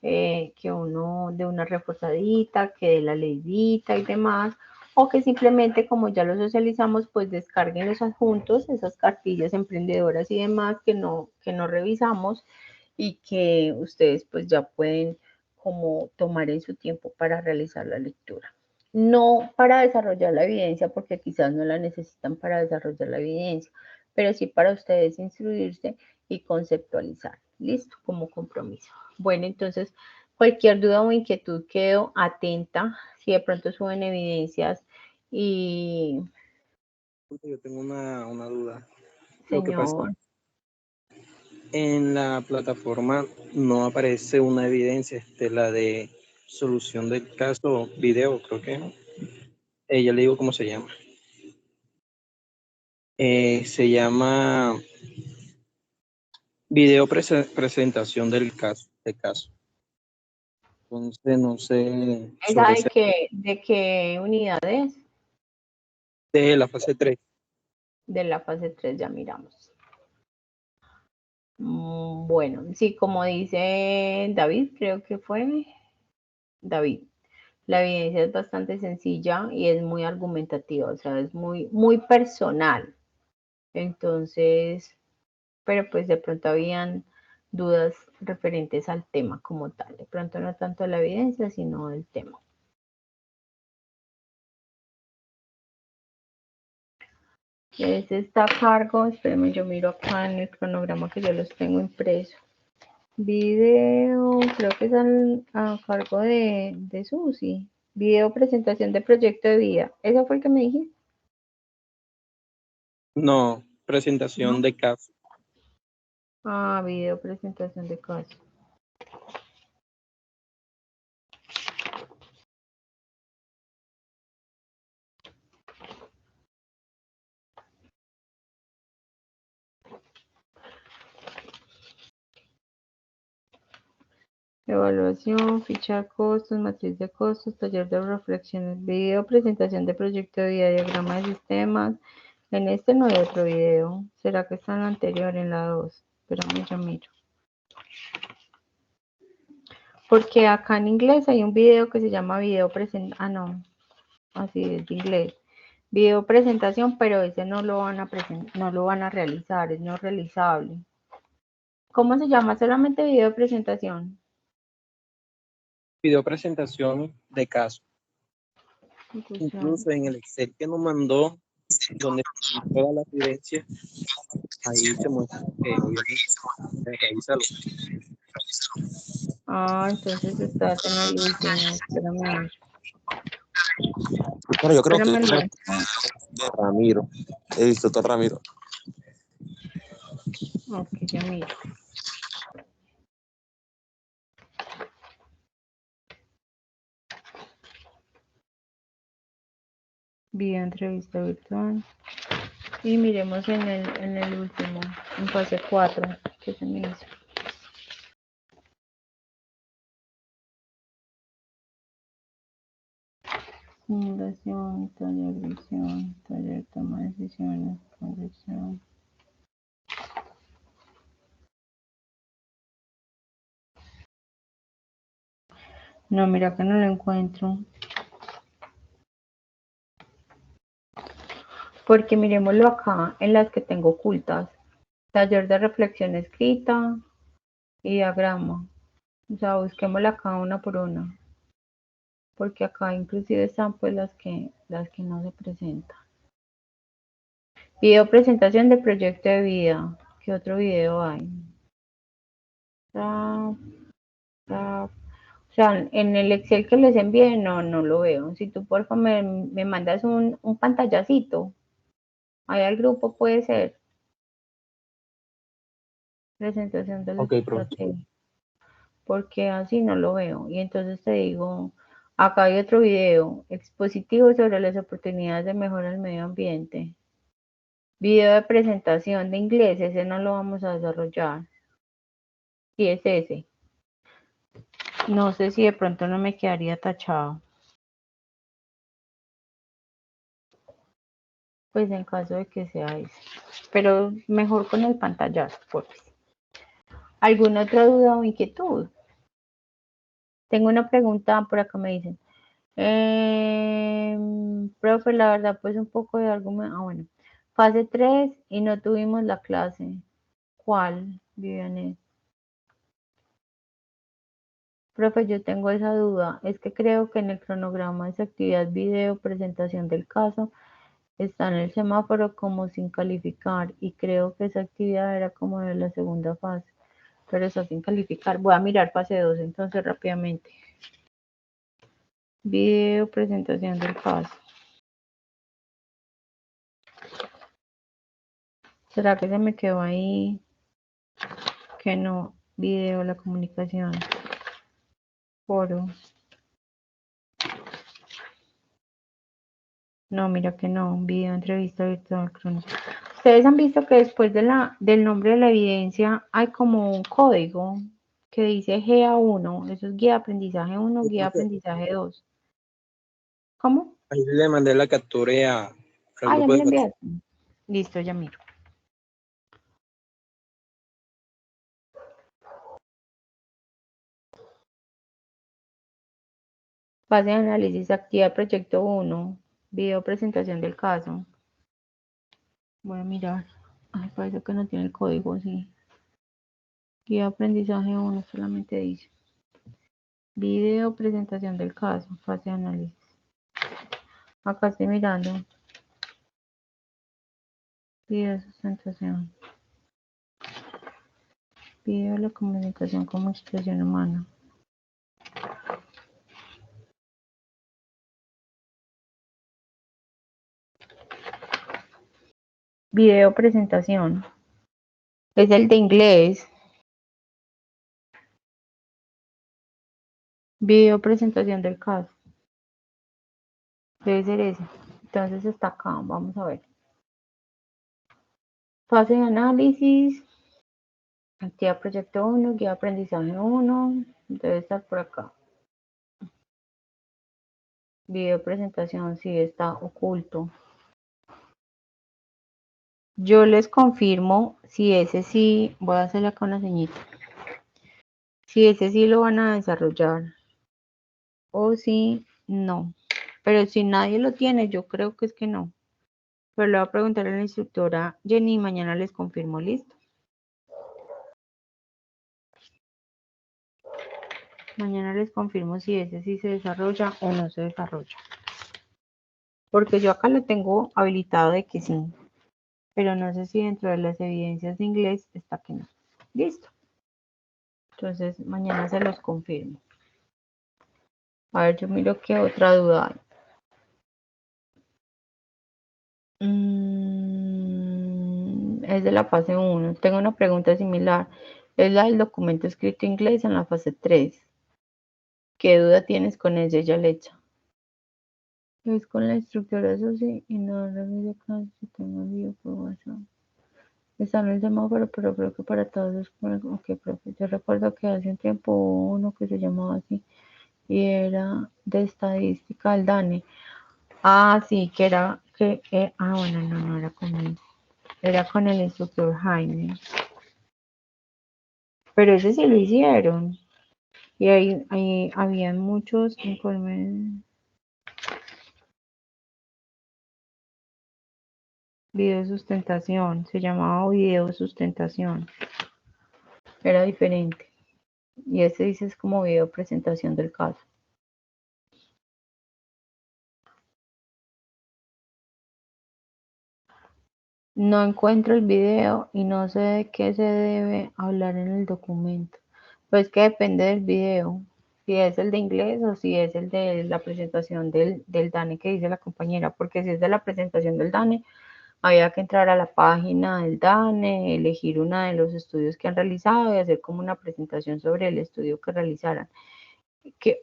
que uno dé una reforzadita, que dé la leidita y demás, o que simplemente como ya lo socializamos, pues descarguen los adjuntos, esas cartillas emprendedoras y demás que no revisamos y que ustedes pues ya pueden como tomar en su tiempo para realizar la lectura. No para desarrollar la evidencia, porque quizás no la necesitan para desarrollar la evidencia, pero sí para ustedes instruirse y conceptualizar. Listo, como compromiso. Bueno, entonces, cualquier duda o inquietud quedo atenta. Si de pronto suben evidencias y... Yo tengo una duda. Lo que pasa, Señor, en la plataforma no aparece una evidencia, la de solución del caso video, creo que no. Ya le digo cómo se llama. Se llama video presentación del caso, Entonces, no sé ¿esa sobre ese de qué unidad es? de la fase 3. De la fase 3 ya miramos. Bueno, sí, como dice David, creo que fue David. La evidencia es bastante sencilla y es muy argumentativa, o sea, es muy personal. Entonces, pero pues de pronto habían dudas referentes al tema como tal. De pronto no tanto la evidencia, sino el tema. Ese está a cargo, espérenme, yo miro acá en el cronograma que yo los tengo impreso. Video, creo que es a cargo de Susi. Video presentación de proyecto de vida. ¿Eso fue el que me dijiste? No, presentación ¿No? de caso. Ah, video presentación de caso. Evaluación, ficha de costos, matriz de costos, taller de reflexiones, video, presentación de proyecto de vida, diagrama de sistemas. En este no hay otro video. ¿Será que está en la anterior, en la 2? Espérame, yo miro. Porque acá en inglés hay un video que se llama video presentación. Ah, no. Así es de inglés. Video presentación, pero ese no lo van a no lo van a realizar, es no realizable. ¿Cómo se llama? Solamente video presentación. Video presentación de caso. Incluso en el Excel que nos mandó, donde están todas las evidencias, ahí se muestra que obviamente revísalo. Ah, entonces estás en el último. Espérame. Bueno, yo creo que Espérame, de Ramiro, el instructor Ramiro. ok, ya miro. Video entrevista virtual. Y miremos en el último, en fase 4, que se me hizo. Simulación, taller de visión, taller de toma de decisiones, concepción. No, mira que no lo encuentro. Porque miremoslo acá en las que tengo ocultas. Taller de reflexión escrita y diagrama. O sea, busquémosla acá una por una. Porque acá inclusive están pues las que no se presentan. Video presentación de proyecto de vida. ¿Qué otro video hay? O sea, en el Excel que les envié no lo veo. Si tú porfa me mandas un pantallacito. Ahí al grupo puede ser. Presentación de la Ok, profesor. estrategia. porque así no lo veo. Y entonces te digo, acá hay otro video, expositivo sobre las oportunidades de mejora del medio ambiente. Video de presentación de inglés, ese no lo vamos a desarrollar. Sí, es ese. No sé si de pronto no me quedaría tachado. Pues en caso de que sea ese. Pero mejor con el pantallazo, pues. ¿Alguna otra duda o inquietud? Tengo una pregunta por acá, me dicen. Profe, la verdad, pues un poco de argumento. Ah, bueno. Fase 3 y no tuvimos la clase. ¿Cuál, Viviane? Profe, yo tengo esa duda. Es que creo que en el cronograma de esa actividad video, presentación del caso, está en el semáforo como sin calificar y creo que esa actividad era como de la segunda fase, pero está sin calificar. Voy a mirar fase 2 entonces rápidamente. Video, presentación del caso. ¿Será que se me quedó ahí? Que no. Video, la comunicación. Foro. No, mira que no. Video, entrevista virtual, crónica. Ustedes han visto que después del nombre de la evidencia hay como un código que dice GA1. Eso es guía de aprendizaje 1, guía de aprendizaje 2. ¿Cómo? Ahí le mandé la captura al Ah, ya grupo me de la enviaste. Listo, ya miro. Fase de análisis, actividad proyecto 1, video presentación del caso. Voy a mirar. Ay, parece que no tiene el código, sí. Guía de aprendizaje 1 solamente dice. Video presentación del caso, fase de análisis. Acá estoy mirando. Video sustentación. Video la comunicación como expresión humana. Video presentación. Es el de inglés. Video presentación del caso. Debe ser ese. Entonces está acá. Vamos a ver. Fase de análisis. Actividad proyecto 1. Guía de aprendizaje 1. Debe estar por acá. Video presentación. Sí, está oculto. Yo les confirmo si ese sí. Voy a hacerle acá una ceñita. Si ese sí lo van a desarrollar. O si no. Pero si nadie lo tiene, yo creo que es que no. Pero le voy a preguntar a la instructora Jenny y mañana les confirmo, listo. Mañana les confirmo si ese sí se desarrolla o no se desarrolla. Porque yo acá lo tengo habilitado de que sí. Pero no sé si dentro de las evidencias de inglés está que no. Listo. Entonces mañana se los confirmo. A ver, yo miro qué otra duda hay. Es de la fase 1. Tengo una pregunta similar. Es la del documento escrito inglés en la fase 3. ¿Qué duda tienes con ella, Yalecha? Es con la instructora Susi y no la video clase si tengo envío por WhatsApp. Está en el semáforo, pero creo que para todos es como... Ok, profe. Yo recuerdo que hace un tiempo hubo uno que se llamaba así y era de estadística al DANE. Ah, sí, que era... bueno, no era conmigo. Era con el instructor Jaime. Pero ese sí lo hicieron. Y ahí habían muchos informes. Video sustentación. Se llamaba video sustentación. Era diferente. Y ese dice es como video presentación del caso. No encuentro el video y no sé de qué se debe hablar en el documento. Pues que depende del video. Si es el de inglés o si es el de la presentación del DANE que dice la compañera. Porque si es de la presentación del DANE, había que entrar a la página del DANE, elegir uno de los estudios que han realizado y hacer como una presentación sobre el estudio que realizaran.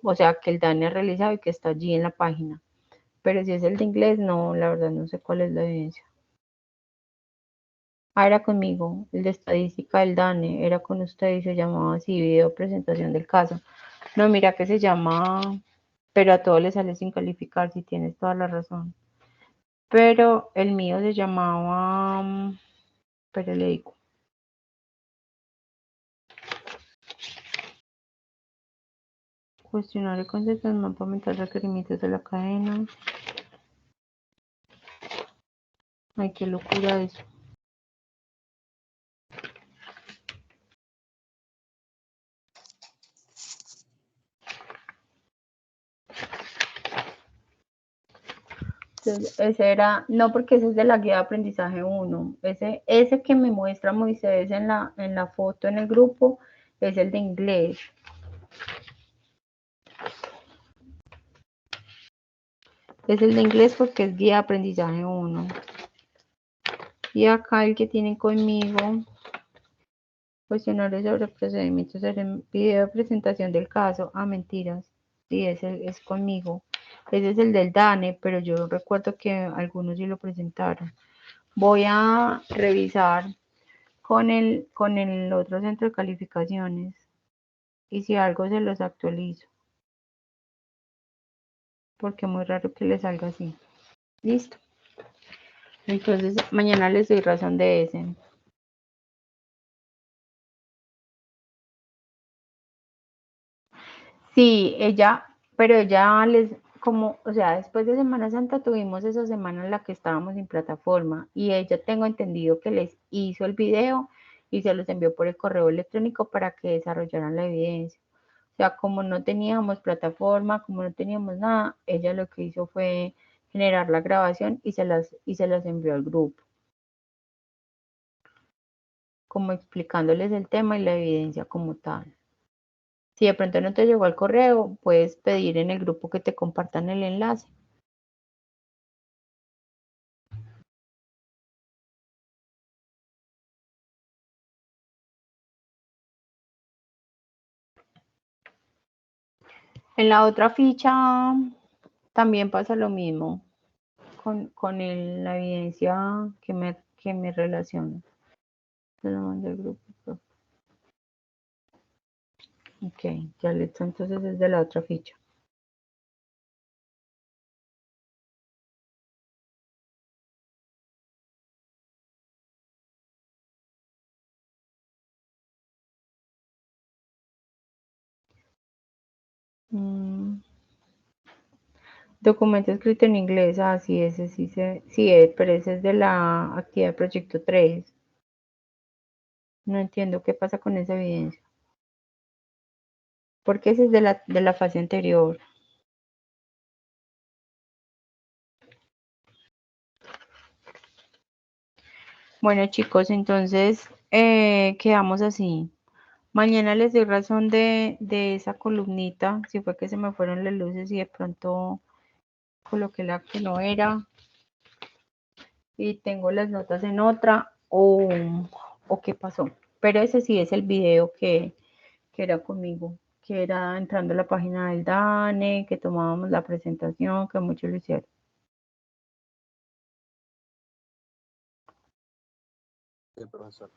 O sea, que el DANE ha realizado y que está allí en la página. Pero si es el de inglés, no, la verdad no sé cuál es la evidencia. Ah, era conmigo, el de estadística del DANE, era con usted y se llamaba así, video presentación del caso. No, mira que se llama, pero a todos les sale sin calificar, si tienes toda la razón. Pero el mío se llamaba, pero le digo. Cuestionario de conceptos, mapa mental, requerimientos de la cadena. Ay, qué locura eso. Entonces, ese era, no, porque ese es de la guía de aprendizaje 1. Ese que me muestra Moisés en la foto en el grupo es el de inglés. Es el de inglés porque es guía de aprendizaje 1. Y acá el que tienen conmigo, cuestionario sobre procedimientos, video de presentación del caso. Ah, mentiras. Sí, ese es conmigo. Ese es el del DANE, pero yo recuerdo que algunos sí lo presentaron. Voy a revisar con el otro centro de calificaciones y si algo se los actualizo. Porque es muy raro que le salga así. Listo. Entonces, mañana les doy razón de ese. Sí, pero ella o sea, después de Semana Santa tuvimos esa semana en la que estábamos sin plataforma y ella tengo entendido que les hizo el video y se los envió por el correo electrónico para que desarrollaran la evidencia. O sea, como no teníamos plataforma, como no teníamos nada, ella lo que hizo fue generar la grabación y se las envió al grupo, como explicándoles el tema y la evidencia como tal. Si de pronto no te llegó al correo, puedes pedir en el grupo que te compartan el enlace. En la otra ficha también pasa lo mismo con la evidencia que me relaciona. Se lo mandé al grupo. Ok, ya listo, entonces es de la otra ficha. Documento escrito en inglés, sí, ese sí, pero ese es de la actividad de proyecto 3. No entiendo qué pasa con esa evidencia. Porque ese es de la fase anterior. Bueno, chicos, entonces quedamos así. Mañana les doy razón de esa columnita, si fue que se me fueron las luces y de pronto coloqué la que no era y tengo las notas en otra o qué pasó. Pero ese sí es el video que era conmigo, que era entrando a la página del DANE, que tomábamos la presentación, que muchos lo hicieron. Sí, profesor.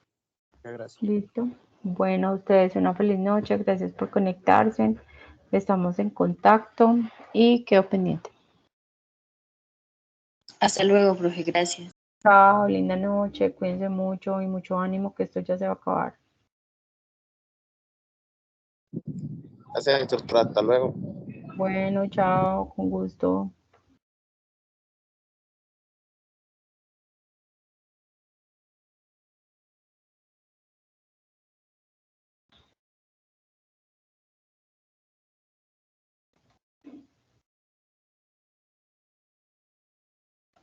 Muchas gracias. Listo. Bueno, a ustedes una feliz noche. Gracias por conectarse. Estamos en contacto y quedo pendiente. Hasta luego, profe. Gracias. Chao, linda noche. Cuídense mucho y mucho ánimo que esto ya se va a acabar. Gracias, instructora. Hasta luego. Bueno, chao. Con gusto.